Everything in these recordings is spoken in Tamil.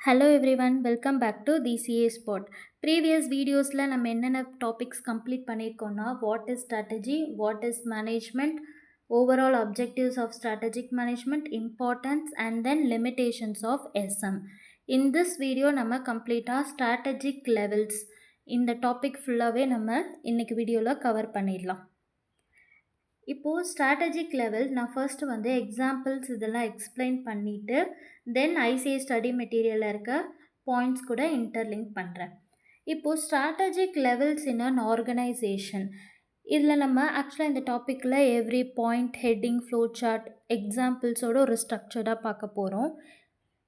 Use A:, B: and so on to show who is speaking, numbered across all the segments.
A: Hello everyone, welcome back to DCA Spot. Previous videosல நம்ம என்னென்ன டாபிக்ஸ் கம்ப்ளீட் பண்ணியிருக்கோம்னா what is strategy, what is management, overall objectives of strategic management, importance and then limitations of SM. In this video நம்ம கம்ப்ளீட்டாக strategic levels இந்த டாபிக் ஃபுல்லாகவே நம்ம இன்னைக்கு வீடியோவில் கவர் பண்ணிடலாம். இப்போது ஸ்ட்ராட்டஜிக் லெவல் நான் ஃபர்ஸ்ட் வந்து எக்ஸாம்பிள்ஸ் இதெல்லாம் எக்ஸ்பிளைன் பண்ணிவிட்டு தென் ஐசிஐ ஸ்டடி மெட்டீரியலில் இருக்க பாயிண்ட்ஸ் கூட இன்டர்லிங்க் பண்ணுறேன். இப்போது strategic levels in an organisation இதில் நம்ம ஆக்சுவலாக இந்த டாப்பிக்கில் every point heading flow chart எக்ஸாம்பிள்ஸோட ஒரு ஸ்ட்ரக்சர்டாக பார்க்க போகிறோம்.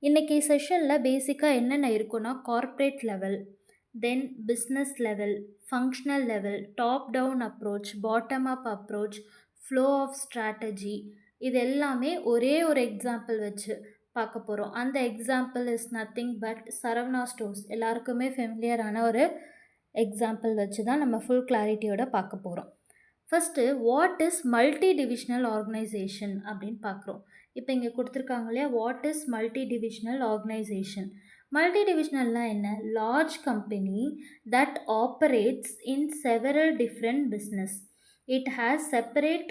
A: இன்றைக்கி செஷனில் பேசிக்காக என்னென்ன இருக்குன்னா corporate level, then business level, functional level, top down approach, bottom up approach, flow of strategy, இது எல்லாமே ஒரே ஒரு எக்ஸாம்பிள் வச்சு பார்க்க போகிறோம். அந்த example is nothing but Saravana stores, எல்லாருக்குமே ஃபெமிலியரான ஒரு எக்ஸாம்பிள் வச்சு தான் நம்ம ஃபுல் கிளாரிட்டியோட பார்க்க போகிறோம். First what is multi divisional organisation அப்படின்னு பார்க்குறோம். இப்போ இங்கே கொடுத்துருக்காங்க இல்லையா, what is multi divisional organisation. Multi டிவிஷனல்னால் என்ன? Large company that operates in several different business. It has separate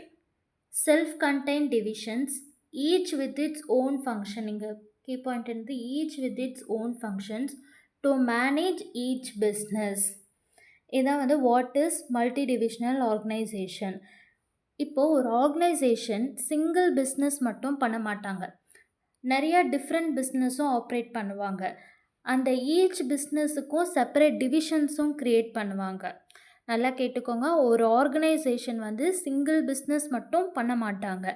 A: self-contained divisions, each with its own functioning. Key point in the each with its own functions to manage each business. இதான் வந்து what is multi divisional organisation. இப்போது ஒரு ஆர்கனைசேஷன் சிங்கிள் பிஸ்னஸ் மட்டும் பண்ண மாட்டாங்க, நிறைய டிஃப்ரெண்ட் பிஸ்னஸும் ஆப்ரேட் பண்ணுவாங்க. அந்த ஈச் பிஸ்னஸுக்கும் செப்பரேட் டிவிஷன்ஸும் க்ரியேட் பண்ணுவாங்க. நல்லா கேட்டுக்கோங்க, ஒரு ஆர்கனைசேஷன் வந்து சிங்கிள் பிஸ்னஸ் மட்டும் பண்ண மாட்டாங்க,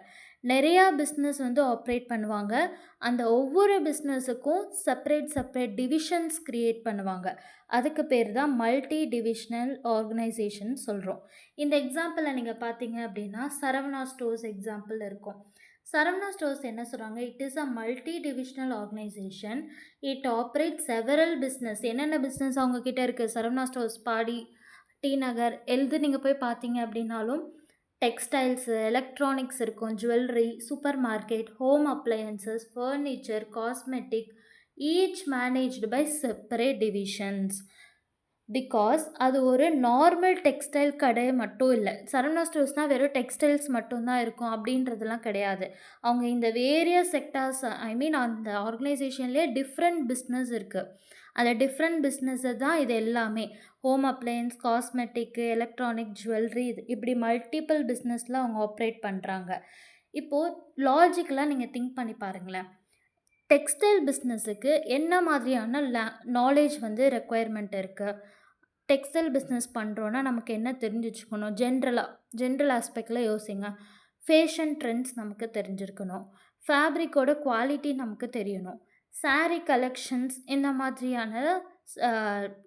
A: நிறையா பிஸ்னஸ் வந்து ஆப்ரேட் பண்ணுவாங்க. அந்த ஒவ்வொரு பிஸ்னஸுக்கும் செப்பரேட் டிவிஷன்ஸ் க்ரியேட் பண்ணுவாங்க. அதுக்கு பேர் தான் மல்டி டிவிஷனல் ஆர்கனைசேஷன் சொல்கிறோம். இந்த எக்ஸாம்பிளை நீங்கள் பார்த்தீங்க அப்படின்னா சரவணா ஸ்டோர்ஸ் எக்ஸாம்பிள் இருக்கும். சரவணா ஸ்டோர்ஸ் என்ன சொல்கிறாங்க? It is a multi divisional organisation. It operate several business. என்னென்ன பிஸ்னஸ் அவங்கக்கிட்ட இருக்குது? சரவணா ஸ்டோர்ஸ், பாடி, டி நகர் எழுது நீங்கள் போய் பார்த்தீங்க அப்படின்னாலும் டெக்ஸ்டைல்ஸு, எலக்ட்ரானிக்ஸ் இருக்கும், jewellery, super market, home appliances, furniture, cosmetic, each managed by separate divisions. Because அது ஒரு நார்மல் டெக்ஸ்டைல் கடை மட்டும் இல்லை. சரவணா ஸ்டோர்ஸ்னால் வெறும் டெக்ஸ்டைல்ஸ் மட்டும்தான் இருக்கும் அப்படின்றதுலாம் கிடையாது. அவங்க இந்த வேரியஸ் செக்டார்ஸ், அந்த ஆர்கனைசேஷன்லேயே டிஃப்ரெண்ட் பிஸ்னஸ் இருக்குது. அந்த டிஃப்ரெண்ட் பிஸ்னஸை தான் இது எல்லாமே. ஹோம் அப்ளையன்ஸ், காஸ்மெட்டிக்கு, எலக்ட்ரானிக், ஜுவல்லரி, இது இப்படி மல்டிபிள் பிஸ்னஸில் அவங்க ஆப்ரேட் பண்ணுறாங்க. இப்போது லாஜிக்கலாக நீங்கள் திங்க் பண்ணி பாருங்களேன், டெக்ஸ்டைல் பிஸ்னஸுக்கு என்ன மாதிரியான நாலேஜ் வந்து ரெக்குயர்மெண்ட் இருக்குது? டெக்ஸ்டைல் பிஸ்னஸ் பண்ணுறோன்னா நமக்கு என்ன தெரிஞ்சு வச்சுக்கணும்? ஜென்ரல் ஆஸ்பெக்டில் யோசிங்க. ஃபேஷன் ட்ரெண்ட்ஸ் நமக்கு தெரிஞ்சிருக்கணும், ஃபேப்ரிக்கோட குவாலிட்டி நமக்கு தெரியணும், சாரீ கலெக்ஷன்ஸ், இந்த மாதிரியான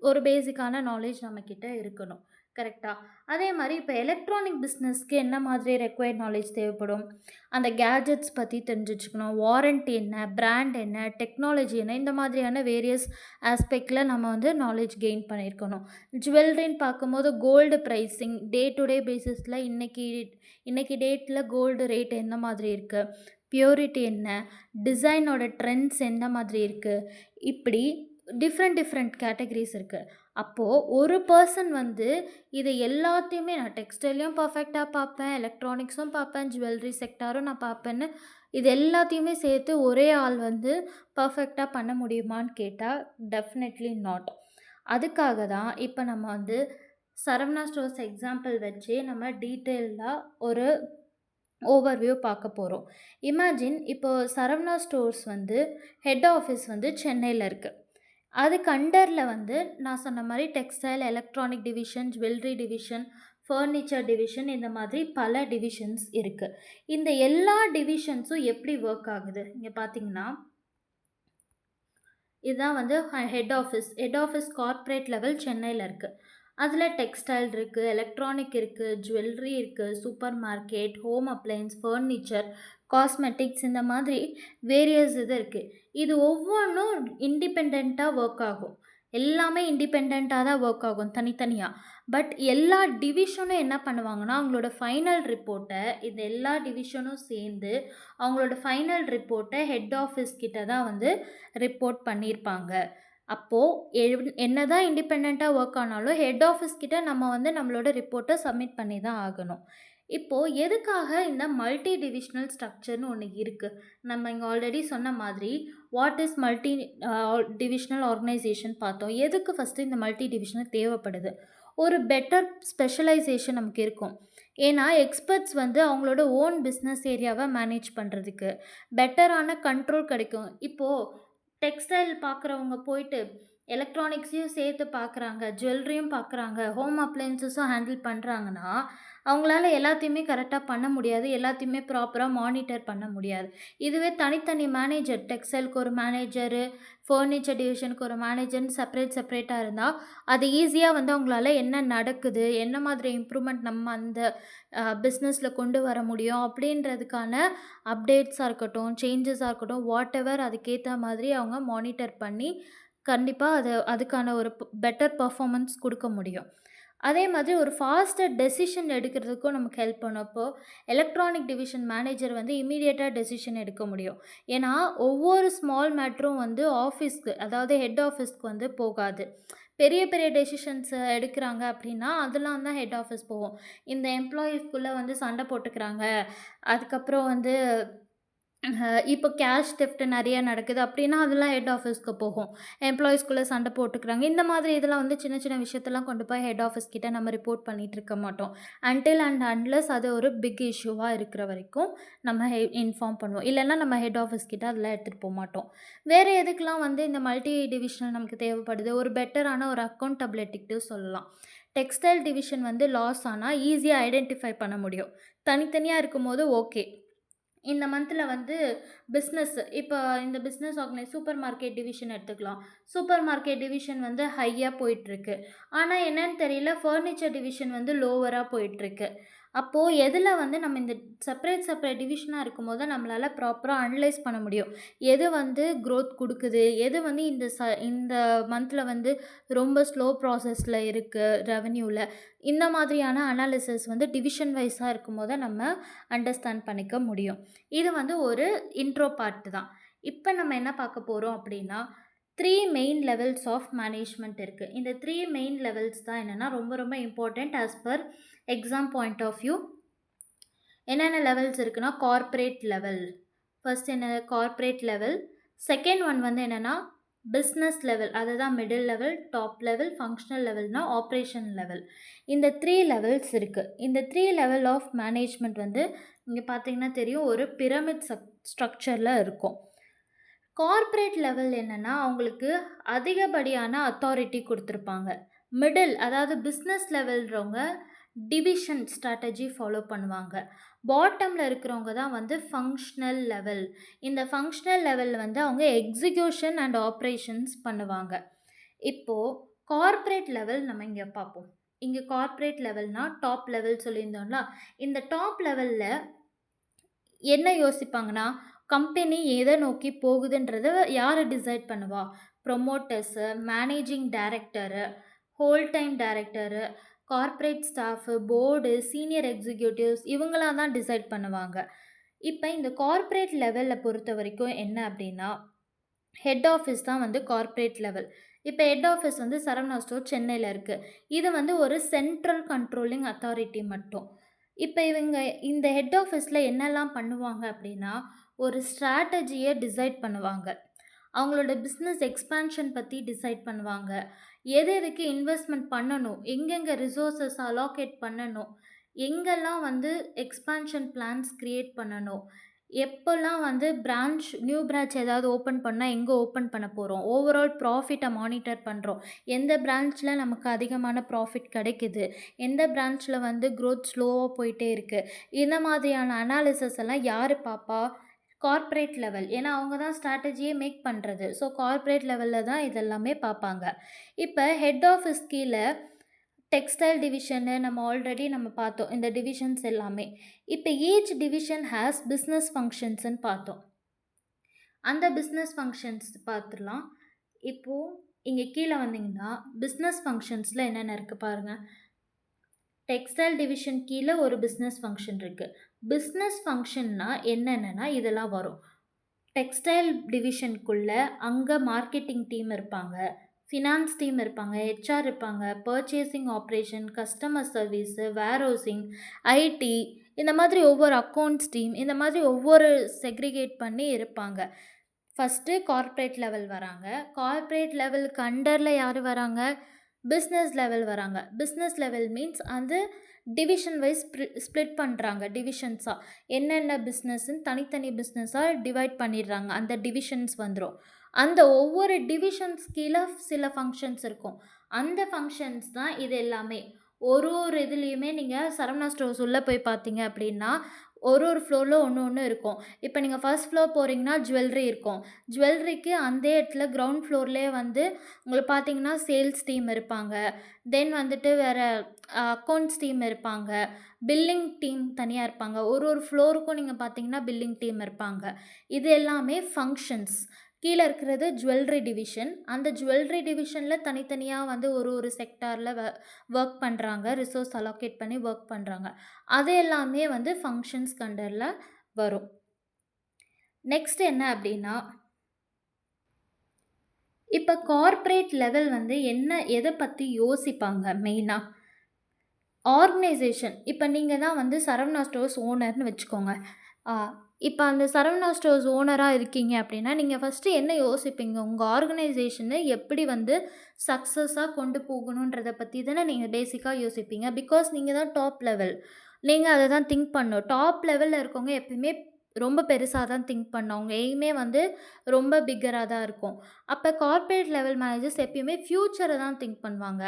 A: ஒரு பேசிக்கான நாலேஜ் நம்மக்கிட்ட இருக்கணும். கரெக்டாக? அதே மாதிரி இப்போ எலக்ட்ரானிக் பிஸ்னஸ்க்கு என்ன மாதிரி ரெக்வயர்ட் நாலேஜ் தேவைப்படும்? அந்த கேஜெட்ஸ் பற்றி தெரிஞ்சு வச்சுக்கணும், வாரண்ட்டி என்ன, பிராண்ட் என்ன, டெக்னாலஜி என்ன, இந்த மாதிரியான வேரியஸ் ஆஸ்பெக்டில் நம்ம வந்து நாலேஜ் கெயின் பண்ணியிருக்கணும். ஜுவல்லரின்னு பார்க்கும்போது gold pricing, day to day பேசிஸில் இன்றைக்கி டேட்டில் கோல்டு ரேட் எந்த மாதிரி இருக்குது, பியூரிட்டி என்ன, டிசைனோட ட்ரெண்ட்ஸ் எந்த மாதிரி இருக்குது, இப்படி டிஃப்ரெண்ட் கேட்டகரிஸ் இருக்குது. அப்போது ஒரு பர்சன் வந்து இது எல்லாத்தையுமே நான் டெக்ஸ்டைலையும் பர்ஃபெக்டாக பார்ப்பேன், எலக்ட்ரானிக்ஸும் பார்ப்பேன், ஜுவல்லரி செக்டாரும் நான் பார்ப்பேன்னு இது எல்லாத்தையுமே சேர்த்து ஒரே ஆள் வந்து பர்ஃபெக்டாக பண்ண முடியுமான்னு கேட்டால் டெஃபினெட்லி நாட். அதுக்காக தான் இப்போ நம்ம வந்து சரவணா ஸ்டோர்ஸ் எக்ஸாம்பிள் வச்சு நம்ம டீட்டெயில்டாக ஒரு ஓவர்வியூ பார்க்க போகிறோம். இமேஜின் இப்போது சரவணா ஸ்டோர்ஸ் வந்து ஹெட் ஆஃபீஸ் வந்து சென்னையில் இருக்குது. அதுக்கு அண்டரில் வந்து நான் சொன்ன மாதிரி textile, electronic division, jewellery division, furniture division, இந்த மாதிரி பல டிவிஷன்ஸ் இருக்குது. இந்த எல்லா டிவிஷன்ஸும் எப்படி ஒர்க் ஆகுது இங்கே பார்த்தீங்கன்னா, இதுதான் வந்து ஹெட் ஆஃபீஸ் கார்ப்பரேட் லெவல் சென்னையில் இருக்குது. அதில் டெக்ஸ்டைல் இருக்குது, எலக்ட்ரானிக் இருக்குது, ஜுவல்லரி இருக்குது, super market, home appliances, furniture, cosmetics, இந்த மாதிரி வேரியஸ் இது இருக்குது. இது ஒவ்வொன்றும் இண்டிபெண்ட்டாக ஒர்க் ஆகும். எல்லாமே இண்டிபெண்டண்ட்டாக தான் ஒர்க் ஆகும் தனித்தனியாக. பட் எல்லா டிவிஷனும் என்ன பண்ணுவாங்கன்னா, அவங்களோட ஃபைனல் ரிப்போர்ட்டை இந்த எல்லா டிவிஷனும் சேர்ந்து அவங்களோட ஃபைனல் ரிப்போர்ட்டை ஹெட் ஆஃபீஸ் கிட்ட தான் வந்து ரிப்போர்ட் பண்ணியிருப்பாங்க. அப்போது என்னதான் இண்டிபெண்டண்ட்டாக ஒர்க் ஆனாலும் ஹெட் ஆஃபீஸ் கிட்ட நம்ம வந்து நம்மளோட ரிப்போர்ட்டை சப்மிட் பண்ணி தான் ஆகணும். இப்போது எதுக்காக இந்த மல்டி டிவிஷனல் ஸ்ட்ரக்சர்னு ஒன்று இருக்குது? நம்ம இங்கே ஆல்ரெடி சொன்ன மாதிரி what is multi divisional organisation பார்த்தோம். எதுக்கு ஃபஸ்ட்டு இந்த மல்டி டிவிஷனல் தேவைப்படுது? ஒரு பெட்டர் ஸ்பெஷலைசேஷன் நமக்கு இருக்கும். ஏன்னா எக்ஸ்பர்ட்ஸ் வந்து அவங்களோட ஓன் பிஸ்னஸ் ஏரியாவை மேனேஜ் பண்ணுறதுக்கு பெட்டரான கண்ட்ரோல் கிடைக்கும். இப்போது டெக்ஸ்டைல் பார்க்குறவங்க போயிட்டு எலக்ட்ரானிக்ஸையும் சேர்த்து பார்க்குறாங்க, ஜுவல்லரியும் பார்க்குறாங்க, ஹோம் அப்ளையன்சஸும் ஹேண்டில் பண்ணுறாங்கன்னா, அவங்களால எல்லாத்தையுமே கரெக்டாக பண்ண முடியாது. எல்லாத்தையுமே ப்ராப்பராக மானிட்டர் பண்ண முடியாது. இதுவே தனித்தனி மேனேஜர், டெக்ஸ்டைலுக்கு ஒரு மேனேஜரு, ஃபர்னிச்சர் டிவிஷனுக்கு ஒரு மேனேஜர்னு செப்பரேட்டாக இருந்தால், அது ஈஸியாக வந்து அவங்களால என்ன நடக்குது, என்ன மாதிரி இம்ப்ரூவ்மெண்ட் நம்ம அந்த பிஸ்னஸில் கொண்டு வர முடியும் அப்படின்றதுக்கான அப்டேட்ஸாக இருக்கட்டும், சேஞ்சஸாக இருக்கட்டும், வாட்டெவர் அதுக்கேற்ற மாதிரி அவங்க மானிட்டர் பண்ணி கண்டிப்பாக அதுக்கான ஒரு பெட்டர் பெர்ஃபார்மன்ஸ் கொடுக்க முடியும். அதே மாதிரி ஒரு ஃபாஸ்டர் டெசிஷன் எடுக்கிறதுக்கும் நமக்கு ஹெல்ப் பண்ணும். இப்போது எலக்ட்ரானிக் டிவிஷன் மேனேஜர் வந்து இம்மீடியட்டாக டெசிஷன் எடுக்க முடியும். ஏன்னா ஒவ்வொரு ஸ்மால் மேட்டரும் வந்து ஆஃபீஸ்க்கு, அதாவது ஹெட் ஆஃபீஸ்க்கு வந்து போகாது. பெரிய பெரிய டெசிஷன்ஸ் எடுக்கிறாங்க அப்படின்னா அதெல்லாம் தான் ஹெட் ஆஃபீஸ் போகும். இந்த எம்ப்ளாயீஸ்குள்ளே வந்து சண்டை போட்டுக்கிறாங்க, அதுக்கப்புறம் வந்து இப்போ கேஷ் தெஃப்ட் நிறைய நடக்குது அப்படின்னா அதெல்லாம் ஹெட் ஆஃபீஸ்க்கு போகும். எம்ப்ளாயீஸ்குள்ளே சண்டை போட்டுக்கிறாங்க. இந்த மாதிரி இதெல்லாம் வந்து சின்ன சின்ன விஷயத்தெல்லாம் கொண்டு போய் ஹெட் ஆஃபீஸ் கிட்ட நம்ம ரிப்போர்ட் பண்ணிட்டு இருக்க மாட்டோம். அன்டில் அண்ட் அன்லெஸ் அது ஒரு பிக் இஷ்யூவாக இருக்கிற வரைக்கும் நம்ம இன்ஃபார்ம் பண்ணுவோம். இல்லைன்னா நம்ம ஹெட் ஆஃபீஸ் கிட்ட அதெல்லாம் எடுத்துகிட்டு போக மாட்டோம். வேறு எதுக்கெலாம் வந்து இந்த மல்டி டிவிஷனல் நமக்கு தேவைப்படுது? ஒரு பெட்டரான ஒரு அக்கௌண்டபிலிட்டிக்கு சொல்லலாம். டெக்ஸ்டைல் டிவிஷன் வந்து லாஸ் ஆனால் ஈஸியாக ஐடென்டிஃபை பண்ண முடியும். தனித்தனியாக இருக்கும்போது ஓகே, இந்த மந்தில் வந்து இப்போ இந்த பிஸ்னஸ் சூப்பர் மார்க்கெட் டிவிஷன் எடுத்துக்கலாம். சூப்பர் மார்க்கெட் டிவிஷன் வந்து ஹையாக போயிட்டுருக்கு. ஆனால் என்னன்னு தெரியல, ஃபர்னிச்சர் டிவிஷன் வந்து லோவராக போயிட்டுருக்கு. அப்போது எதில் வந்து நம்ம இந்த செப்பரேட் டிவிஷனாக இருக்கும்போது தான் நம்மளால் ப்ராப்பராக அனலைஸ் பண்ண முடியும். எது வந்து க்ரோத் கொடுக்குது, எது வந்து இந்த மந்தில் வந்து ரொம்ப ஸ்லோ ப்ராசஸில் இருக்குது ரெவென்யூவில். இந்த மாதிரியான அனாலிசிஸ் வந்து டிவிஷன் வைஸாக இருக்கும்போது தான் நம்ம அண்டர்ஸ்டாண்ட் பண்ணிக்க முடியும். இது வந்து ஒரு இன்ட்ரோ பார்ட் தான். இப்போ நம்ம என்ன பார்க்க போகிறோம் அப்படின்னா, 3 மெயின் லெவல்ஸ் ஆஃப் மேனேஜ்மெண்ட் இருக்குது. இந்த 3 மெயின் லெவல்ஸ் தான் என்னென்னா ரொம்ப ரொம்ப important as per exam point of view. என்னென்ன லெவல்ஸ் இருக்குன்னா, கார்ப்பரேட் லெவல் ஃபர்ஸ்ட் என்ன, கார்ப்பரேட் லெவல். செகண்ட் ஒன் வந்து என்னென்னா பிஸ்னஸ் லெவல், அதுதான் middle level. Top level, functional லெவல்னா ஆப்ரேஷன் லெவல். இந்த 3 லெவல்ஸ் இருக்குது. இந்த 3 லெவல் ஆஃப் மேனேஜ்மெண்ட் வந்து இங்கே பார்த்தீங்கன்னா தெரியும், ஒரு பிரமிட் ஸ்ட்ரக்சரில் இருக்கும். கார்ப்பரேட் லெவல் என்னென்னா அவங்களுக்கு அதிகப்படியான அத்தாரிட்டி கொடுத்துருப்பாங்க. மிடில், அதாவது பிஸ்னஸ் லெவல்றவங்க டிவிஷன் ஸ்ட்ராட்டஜி ஃபாலோ பண்ணுவாங்க. பாட்டமில் இருக்கிறவங்க தான் வந்து ஃபங்க்ஷனல் லெவல். இந்த ஃபங்க்ஷனல் லெவலில் வந்து அவங்க எக்ஸிக்யூஷன் அண்ட் ஆப்ரேஷன்ஸ் பண்ணுவாங்க. இப்போது கார்ப்பரேட் லெவல் நம்ம இங்கே பார்ப்போம். இங்கே கார்ப்பரேட் லெவல்னால் டாப் லெவல் சொல்லியிருந்தோம்ல, இந்த டாப் லெவலில் என்ன யோசிப்பாங்கன்னா, கம்பெனி எதை நோக்கி போகுதுன்றதை யார் டிசைட் பண்ணுவா? Promoters, managing director, whole time director, corporate staff, board, senior executives இவங்களாம் தான் டிசைட் பண்ணுவாங்க. இப்போ இந்த கார்ப்பரேட் லெவலில் பொறுத்த வரைக்கும் என்ன அப்படின்னா, ஹெட் ஆஃபீஸ் தான் வந்து கார்ப்பரேட் லெவல். இப்போ ஹெட் ஆஃபீஸ் வந்து சரவணா ஸ்டோர் சென்னையில் இருக்குது. இது வந்து ஒரு சென்ட்ரல் கண்ட்ரோலிங் அத்தாரிட்டி மட்டும். இப்போ இவங்க இந்த ஹெட் ஆஃபீஸில் என்னெல்லாம் பண்ணுவாங்க அப்படின்னா, ஒரு ஸ்ட்ராட்டஜியை டிசைட் பண்ணுவாங்க. அவங்களோட பிஸ்னஸ் எக்ஸ்பேன்ஷன் பற்றி டிசைட் பண்ணுவாங்க. எது எதுக்கு இன்வெஸ்ட்மெண்ட் பண்ணணும், எங்கெங்கே ரிசோர்ஸஸ் அலோகேட் பண்ணணும், எங்கெல்லாம் வந்து எக்ஸ்பேன்ஷன் பிளான்ஸ் க்ரியேட் பண்ணணும், எப்போல்லாம் வந்து நியூ பிரான்ச் ஏதாவது ஓப்பன் பண்ணால் எங்கே ஓப்பன் பண்ண போகிறோம், ஓவரால் ப்ராஃபிட்டை மானிட்டர் பண்ணுறோம், எந்த பிரான்ச்சில் நமக்கு அதிகமான ப்ராஃபிட் கிடைக்குது, எந்த பிரான்ச்சில் வந்து க்ரோத் ஸ்லோவாக போயிட்டே இருக்குது, இந்த மாதிரியான அனாலிசிஸ் எல்லாம் யார் பார்ப்பா? Corporate level. ஏன்னா அவங்க தான் ஸ்ட்ராட்டஜியே மேக் பண்ணுறது. ஸோ கார்ப்பரேட் லெவலில் தான் இதெல்லாமே பார்ப்பாங்க. இப்போ ஹெட் ஆஃபீஸ் கீழே டெக்ஸ்டைல் டிவிஷனு நம்ம பார்த்தோம், இந்த டிவிஷன்ஸ் எல்லாமே. இப்போ ஈச் டிவிஷன் ஹேஸ் பிஸ்னஸ் ஃபங்க்ஷன்ஸ்ன்னு பார்த்தோம். அந்த பிஸ்னஸ் ஃபங்க்ஷன்ஸ் பார்த்துடலாம். இப்போது இங்கே கீழே வந்தீங்கன்னா பிஸ்னஸ் ஃபங்க்ஷன்ஸில் என்னென்ன இருக்குது பாருங்கள். டெக்ஸ்டைல் டிவிஷன் கீழே ஒரு பிஸ்னஸ் ஃபங்க்ஷன் இருக்குது. பிஸ்னஸ் ஃபங்க்ஷன்னா என்னென்னா இதெல்லாம் வரும். டெக்ஸ்டைல் டிவிஷனுக்குள்ளே அங்கே மார்க்கெட்டிங் டீம் இருப்பாங்க, ஃபினான்ஸ் டீம் இருப்பாங்க, ஹெச்ஆர் இருப்பாங்க, purchasing operation, customer service, warehousing, IT, இந்த மாதிரி ஒவ்வொரு அக்கௌண்ட்ஸ் டீம், இந்த மாதிரி ஒவ்வொரு செக்ரிகேட் பண்ணி இருப்பாங்க. ஃபஸ்ட்டு கார்ப்பரேட் லெவல் வராங்க. கார்ப்பரேட் லெவலுக்கு அண்டரில் யார் வராங்க? பிஸ்னஸ் லெவல் வராங்க. பிஸ்னஸ் லெவல் மீன்ஸ் அது டிவிஷன் வைஸ் ஸ்ப்ளிட் பண்ணுறாங்க டிவிஷன்ஸாக. என்னென்ன பிஸ்னஸ்ன்னு தனித்தனி பிஸ்னஸாக டிவைட் பண்ணிடுறாங்க. அந்த டிவிஷன்ஸ் வந்துடும். அந்த ஒவ்வொரு டிவிஷன்ஸ் கீழே சில ஃபங்க்ஷன்ஸ் இருக்கும். அந்த ஃபங்க்ஷன்ஸ் தான் இது எல்லாமே. ஒரு இதுலேயுமே நீங்கள் சரவணா ஸ்டோர்ஸ் உள்ளே போய் பார்த்தீங்க அப்படின்னா ஒரு ஃப்ளோரில் ஒன்று ஒன்று இருக்கும். இப்போ நீங்கள் ஃபர்ஸ்ட் ஃப்ளோர் போகிறீங்கன்னா ஜுவல்லரி இருக்கும். ஜுவல்லரிக்கு அந்த இடத்துல கிரவுண்ட் ஃப்ளோர்லேயே வந்து உங்களுக்கு பார்த்தீங்கன்னா சேல்ஸ் டீம் இருப்பாங்க. தென் வந்துட்டு வேறு அக்கௌண்ட்ஸ் டீம் இருப்பாங்க. பில்லிங் டீம் தனியாக இருப்பாங்க. ஒரு ஃப்ளோருக்கும் நீங்கள் பார்த்தீங்கன்னா பில்லிங் டீம் இருப்பாங்க. இது எல்லாமே ஃபங்க்ஷன்ஸ். கீழே இருக்கிறது ஜுவல்லரி டிவிஷன். அந்த ஜுவல்லரி டிவிஷனில் தனித்தனியாக வந்து ஒரு செக்டாரில் ஒர்க் பண்ணுறாங்க. ரிசோர்ஸ் அலோகேட் பண்ணி ஒர்க் பண்ணுறாங்க. அது எல்லாமே வந்து ஃபங்க்ஷன்ஸ் கண்டரில் வரும். நெக்ஸ்ட் என்ன அப்படின்னா, இப்போ கார்ப்பரேட் லெவல் வந்து எதை பற்றி யோசிப்பாங்க மெயினாக? ஆர்கனைசேஷன். இப்போ நீங்கள் தான் வந்து சரவணா ஸ்டோர்ஸ் ஓனர்னு வச்சுக்கோங்க. இப்போ அந்த சரவணா ஸ்டோர்ஸ் ஓனராக இருக்கீங்க அப்படின்னா நீங்கள் ஃபஸ்ட்டு என்ன யோசிப்பீங்க? உங்கள் ஆர்கனைசேஷனை எப்படி வந்து சக்ஸஸாக கொண்டு போகணுன்றதை பற்றி தானே நீங்கள் பேசிக்காக யோசிப்பீங்க. பிகாஸ் நீங்கள் தான் டாப் லெவல். நீங்கள் அதை தான் திங்க் பண்ணணும். டாப் லெவலில் இருக்கவங்க எப்பயுமே ரொம்ப பெருசாக தான் திங்க் பண்ணணும். அவங்க எய்மே வந்து ரொம்ப பிக்கராக தான் இருக்கும். அப்போ கார்ப்பரேட் லெவல் மேனேஜர்ஸ் எப்பயுமே ஃப்யூச்சரை தான் திங்க் பண்ணுவாங்க.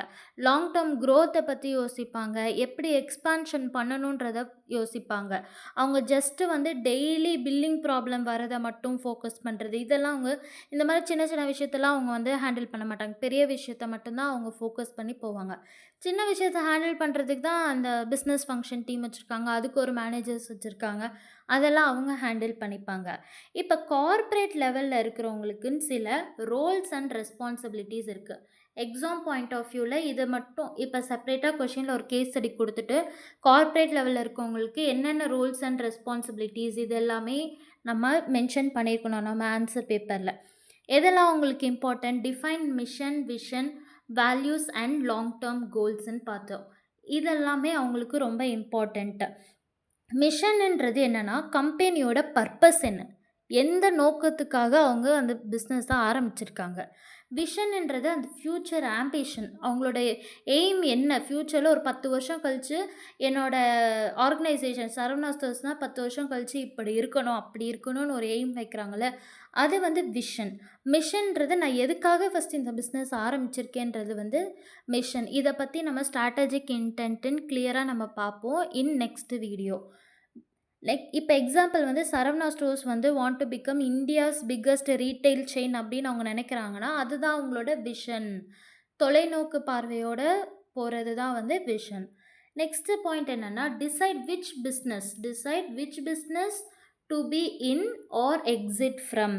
A: லாங் டேர்ம் க்ரோத்தை பற்றி யோசிப்பாங்க. எப்படி எக்ஸ்பான்ஷன் பண்ணணுன்றதை யோசிப்பாங்க. அவங்க ஜஸ்ட்டு வந்து டெய்லி பில்லிங் ப்ராப்ளம் வரதை மட்டும் ஃபோக்கஸ் பண்ணுறது, இதெல்லாம் அவங்க இந்த மாதிரி சின்ன சின்ன விஷயத்தெல்லாம் அவங்க வந்து ஹேண்டில் பண்ண மாட்டாங்க. பெரிய விஷயத்த மட்டும்தான் அவங்க ஃபோக்கஸ் பண்ணி போவாங்க. சின்ன விஷயத்தை ஹேண்டில் பண்ணுறதுக்கு தான் அந்த பிஸ்னஸ் ஃபங்க்ஷன் டீம் வச்சுருக்காங்க. அதுக்கு ஒரு மேனேஜர்ஸ் வச்சுருக்காங்க. அதெல்லாம் அவங்க ஹேண்டில் பண்ணிப்பாங்க. இப்போ கார்ப்பரேட் லெவலில் இருக்கிறவங்களுக்குன்னு சில ரோல்ஸ் அண்ட் ரெஸ்பான்சிபிலிட்டிஸ் இருக்குது. எக்ஸாம் பாயிண்ட் ஆஃப் வியூவில் இதை மட்டும் இப்போ செப்பரேட்டாக கொஷினில் ஒரு கேஸ் ஸ்டடி கொடுத்துட்டு கார்ப்பரேட் லெவலில் இருக்கவங்களுக்கு என்னென்ன ரோல்ஸ் அண்ட் ரெஸ்பான்சிபிலிட்டிஸ் இது எல்லாமே நம்ம மென்ஷன் பண்ணியிருக்கணும் நம்ம ஆன்சர் பேப்பரில். எதெல்லாம் உங்களுக்கு important? Define mission, vision, values and long term கோல்ஸ்ன்னு பார்த்தோம். இதெல்லாமே அவங்களுக்கு ரொம்ப இம்பார்ட்டண்ட்டு. மிஷன்ன்றது என்னென்னா கம்பெனியோட பர்பஸ் என்ன, எந்த நோக்கத்துக்காக அவங்க அந்த பிஸ்னஸை ஆரம்பிச்சிருக்காங்க. விஷன்ன்றது அந்த ஃப்யூச்சர் ஆம்பிஷன், அவங்களோட எய்ம் என்ன, ஃப்யூச்சரில் ஒரு 10 வருஷம் கழித்து என்னோடய ஆர்கனைசேஷன் சரவணா ஸ்டோர்ஸ்னால் 10 வருஷம் கழித்து இப்படி இருக்கணும் அப்படி இருக்கணும்னு ஒரு எய்ம் வைக்கிறாங்களே, அது வந்து விஷன். மிஷன்றது நான் எதுக்காக ஃபஸ்ட் இந்த பிஸ்னஸ் ஆரம்பிச்சிருக்கேன்றது வந்து மிஷன். இதை பற்றி நம்ம ஸ்ட்ராட்டஜிக் இன்டென்ட்டுன்னு கிளியராக நம்ம பார்ப்போம் இன் நெக்ஸ்ட் வீடியோ. இப்போ எக்ஸாம்பிள் வந்து சரவணா ஸ்டோர்ஸ் வந்து want to become India's biggest retail chain அப்படின்னு அவங்க நினைக்கிறாங்கன்னா அதுதான் அவங்களோட விஷன். தொலைநோக்கு பார்வையோட போகிறது தான் வந்து விஷன். நெக்ஸ்ட் பாயிண்ட் என்னென்னா decide which business to be in or exit from.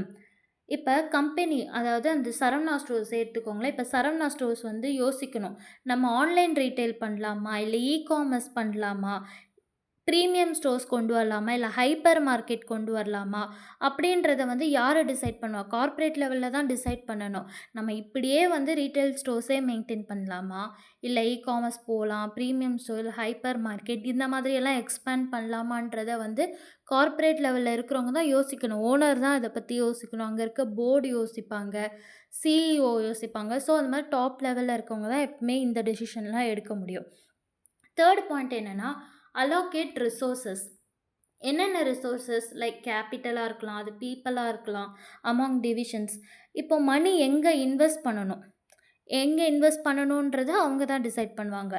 A: இப்போ கம்பெனி, அதாவது அந்த சரவணா ஸ்டோர்ஸ் எடுத்துக்கோங்களேன். இப்போ சரவணா ஸ்டோர்ஸ் வந்து யோசிக்கணும், நம்ம ஆன்லைன் ரீட்டைல் பண்ணலாமா, இல்லை இ-காமர்ஸ் பண்ணலாமா, ப்ரீமியம் ஸ்டோர்ஸ் கொண்டு வரலாமா, இல்லை ஹைப்பர் மார்க்கெட் கொண்டு வரலாமா அப்படின்றத வந்து யார் டிசைட் பண்ணுவா? கார்ப்பரேட் லெவலில் தான் டிசைட் பண்ணணும். நம்ம இப்படியே வந்து ரீட்டைல் ஸ்டோர்ஸே மெயின்டைன் பண்ணலாமா, இல்லை இ-காமர்ஸ் போகலாம், ப்ரீமியம் ஸ்டோர், ஹைப்பர் மார்க்கெட் இந்த மாதிரியெல்லாம் எக்ஸ்பேண்ட் பண்ணலாமான்றதை வந்து கார்ப்பரேட் லெவலில் இருக்கிறவங்க தான் யோசிக்கணும். ஓனர் தான் இதை பற்றி யோசிக்கணும். அங்கே இருக்க போர்டு யோசிப்பாங்க, சிஇஓ யோசிப்பாங்க. ஸோ அந்த மாதிரி டாப் லெவலில் இருக்கவங்க தான் எப்பவுமே இந்த டெசிஷன்லாம் எடுக்க முடியும். தேர்ட் பாயிண்ட் என்னென்னா allocate resources. என்னென்ன ரிசோர்ஸஸ் லைக் கேபிட்டலாக இருக்கலாம், அது பீப்புளாக இருக்கலாம், அமாங் டிவிஷன்ஸ். இப்போ மணி எங்கே இன்வெஸ்ட் பண்ணணுன்றது அவங்க தான் டிசைட் பண்ணுவாங்க.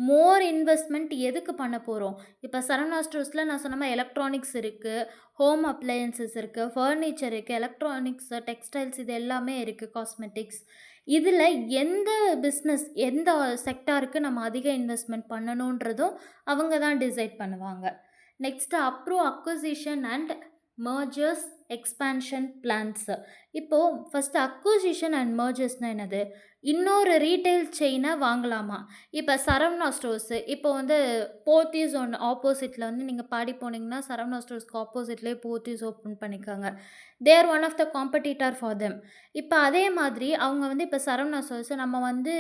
A: மோர் இன்வெஸ்ட்மெண்ட் எதுக்கு பண்ண போகிறோம்? இப்போ சரவணா ஸ்டோர்ஸில் நான் சொன்ன மாதிரி எலக்ட்ரானிக்ஸ் இருக்குது, ஹோம் அப்ளையன்சஸ் இருக்குது, ஃபர்னிச்சர் இருக்குது, எலக்ட்ரானிக்ஸ், டெக்ஸ்டைல்ஸ் இது எல்லாமே இருக்குது, காஸ்மெட்டிக்ஸ். இதில் எந்த பிஸ்னஸ் எந்த செக்டாருக்கு நம்ம அதிக இன்வெஸ்ட்மெண்ட் பண்ணணுன்றதும் அவங்க தான் டிசைட் பண்ணுவாங்க. Next acquisition and mergers expansion plans. இப்போது ஃபஸ்ட்டு அக்விசிஷன் அண்ட் மர்ஜர்ஸ்னால் என்னது? இன்னொரு ரீட்டெயில் செயினை வாங்கலாமா? இப்போ சரவணா ஸ்டோர்ஸு இப்போ வந்து போத்தீஸ் ஒன்று ஆப்போசிட்டில் வந்து நீங்கள் பாடி போனீங்கன்னா சரவணா ஸ்டோர்ஸ்க்கு ஆப்போசிட்லேயே போத்தீஸ் ஓப்பன் பண்ணிக்காங்க. They are one of the competitor for them. இப்போ அதே மாதிரி அவங்க வந்து இப்போ சரவணா ஸ்டோர்ஸை நம்ம வந்து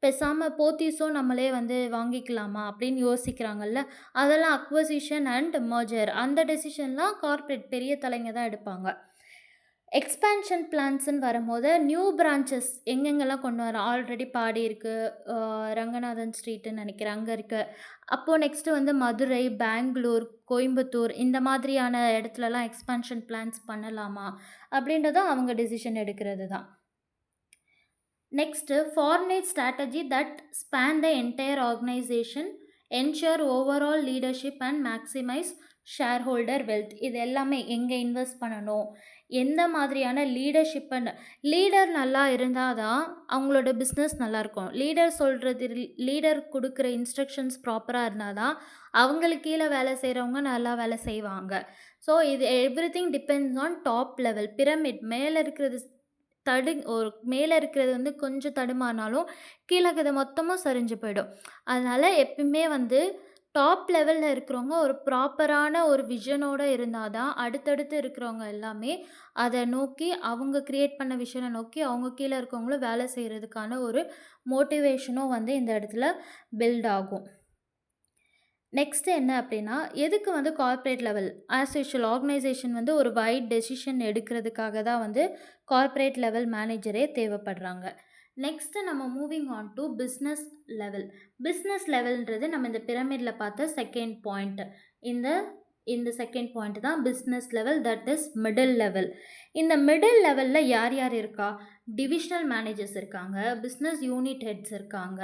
A: பேசாமல் போத்தீஸும் நம்மளே வந்து வாங்கிக்கலாமா அப்படின்னு யோசிக்கிறாங்கல்ல. அதெல்லாம் அக்வசிஷன் அண்ட் மர்ஜர். அந்த டெசிஷன்லாம் கார்ப்பரேட் பெரிய தலைங்க தான் எடுப்பாங்க. எக்ஸ்பேன்ஷன் பிளான்ஸ்ன்னு வரும்போது நியூ பிரான்ச்சஸ் எங்கெங்கெல்லாம் கொண்டு வரோம். ஆல்ரெடி பாடி இருக்குது, ரங்கநாதன் ஸ்ட்ரீட்டுன்னு நினைக்கிறேன் அங்கே இருக்குது. அப்போது நெக்ஸ்ட்டு வந்து மதுரை, பெங்களூர், கோயம்புத்தூர் இந்த மாதிரியான இடத்துலலாம் எக்ஸ்பேன்ஷன் பிளான்ஸ் பண்ணலாமா அப்படின்றத அவங்க டெசிஷன் எடுக்கிறது தான். Next format strategy that span the entire organisation, ensure overall leadership and maximise share holder wealth. இது எல்லாமே எங்கே இன்வெஸ்ட் பண்ணணும், எந்த மாதிரியான லீடர்ஷிப்புன்னு. லீடர் நல்லா இருந்தால் தான் அவங்களோட பிஸ்னஸ் நல்லாயிருக்கும். லீடர் கொடுக்குற இன்ஸ்ட்ரக்ஷன்ஸ் ப்ராப்பராக இருந்தால் தான் அவங்களுக்கு கீழே வேலை செய்கிறவங்க நல்லா வேலை செய்வாங்க. ஸோ இது everything depends on top level pyramid. மேலே இருக்கிறது வந்து கொஞ்சம் தடுமாறினாலும் கீழே இருக்கிறது மொத்தமும் சரிஞ்சு போயிடும். அதனால் எப்பயுமே வந்து டாப் லெவலில் இருக்கிறவங்க ஒரு ப்ராப்பரான ஒரு விஷனோடு இருந்தால் தான் அடுத்தடுத்து இருக்கிறவங்க எல்லாமே அதை நோக்கி, அவங்க க்ரியேட் பண்ண விஷனை நோக்கி அவங்க கீழே இருக்கவங்களும் வேலை செய்கிறதுக்கான ஒரு மோட்டிவேஷனும் வந்து இந்த இடத்துல பில்ட் ஆகும். நெக்ஸ்ட்டு என்ன அப்படின்னா, எதுக்கு வந்து corporate level as usual organisation வந்து ஒரு வைட் டெசிஷன் எடுக்கிறதுக்காக தான் வந்து கார்ப்பரேட் லெவல் மேனேஜரே தேவைப்படுறாங்க. நெக்ஸ்ட்டு நம்ம moving on to business level. Business லெவல்ன்றது நம்ம இந்த பிரமிடில் பார்த்த செகண்ட் பாயிண்ட். இந்த செகண்ட் பாயிண்ட் தான் business level, that is middle level. இந்த மிடில் லெவலில் யார் யார் இருக்கா? டிவிஷனல் மேனேஜர்ஸ் இருக்காங்க, பிஸ்னஸ் யூனிட் ஹெட்ஸ் இருக்காங்க.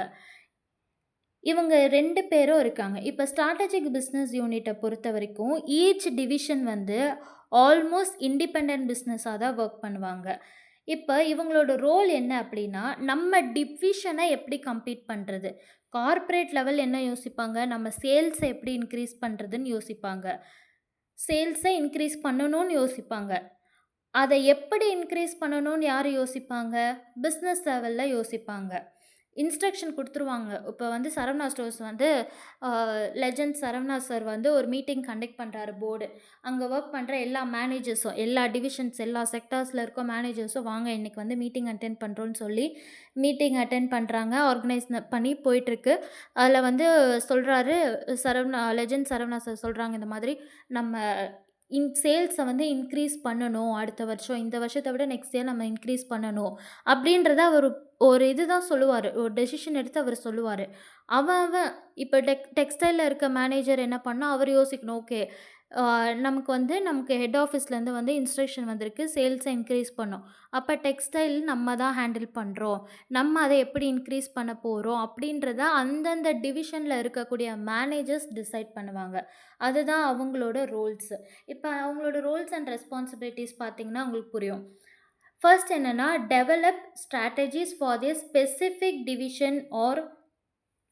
A: இவங்க 2 பேரும் இருக்காங்க. இப்போ ஸ்ட்ராட்டஜிக் பிஸ்னஸ் யூனிட்டை பொறுத்த வரைக்கும் ஈச் டிவிஷன் வந்து ஆல்மோஸ்ட் இண்டிபெண்டன்ட் பிஸ்னஸாக தான் ஒர்க் பண்ணுவாங்க. இப்போ இவங்களோட ரோல் என்ன அப்படின்னா, நம்ம டிவிஷனை எப்படி கம்ப்ளீட் பண்ணுறது. கார்ப்பரேட் லெவல் என்ன யோசிப்பாங்க, நம்ம சேல்ஸை எப்படி இன்க்ரீஸ் பண்ணுறதுன்னு யோசிப்பாங்க. சேல்ஸை இன்க்ரீஸ் பண்ணணும்னு யோசிப்பாங்க. அதை எப்படி இன்க்ரீஸ் பண்ணணும்னு யார் யோசிப்பாங்க? பிஸ்னஸ் லெவலில் யோசிப்பாங்க. இன்ஸ்ட்ரக்ஷன் கொடுத்துருவாங்க. இப்போ வந்து சரவணா ஸ்டோர்ஸ் வந்து லெஜண்ட் சரவணா சார் வந்து ஒரு மீட்டிங் கண்டக்ட் பண்ணுறாரு போர்டு. அங்கே ஒர்க் பண்ணுற எல்லா மேனேஜர்ஸும், எல்லா டிவிஷன்ஸ், எல்லா செக்டார்ஸில் இருக்க மேனேஜர்ஸும் வாங்க இன்றைக்கி வந்து மீட்டிங் அட்டென்ட் பண்ணுறோன்னு சொல்லி மீட்டிங் அட்டென்ட் பண்ணுறாங்க. ஆர்கனைஸ் பண்ணி போயிட்டுருக்கு. அதில் வந்து சொல்கிறாரு லெஜண்ட் சரவணா சார் சொல்கிறாங்க, இந்த மாதிரி நம்ம சேல்ஸை வந்து இன்க்ரீஸ் பண்ணணும் அடுத்த வருஷம். இந்த வருஷத்தை விட நெக்ஸ்ட் இயர் நம்ம இன்க்ரீஸ் பண்ணணும் அப்படின்றத அவர் ஒரு இதுதான் சொல்லுவார். ஒரு டெசிஷன் எடுத்து அவர் சொல்லுவார். அவன் இப்போ டெக்ஸ்டைலில் இருக்க மேனேஜர் என்ன பண்ணால் அவர் யோசிக்கணும். ஓகே, நமக்கு ஹெட் ஆஃபீஸ்லேருந்து வந்து இன்ஸ்ட்ரக்ஷன் வந்திருக்கு, சேல்ஸை இன்க்ரீஸ் பண்ணோம். அப்போ டெக்ஸ்டைல் நம்ம தான் ஹேண்டில் பண்ணுறோம், நம்ம அதை எப்படி இன்க்ரீஸ் பண்ண போகிறோம் அப்படின்றத அந்தந்த டிவிஷனில் இருக்கக்கூடிய மேனேஜர்ஸ் டிசைட் பண்ணுவாங்க. அதுதான் அவங்களோட ரோல்ஸு. இப்போ அவங்களோட ரோல்ஸ் அண்ட் ரெஸ்பான்சிபிலிட்டிஸ் பார்த்திங்கன்னா உங்களுக்கு புரியும். ஃபர்ஸ்ட் என்னென்னா, develop strategies for the specific division or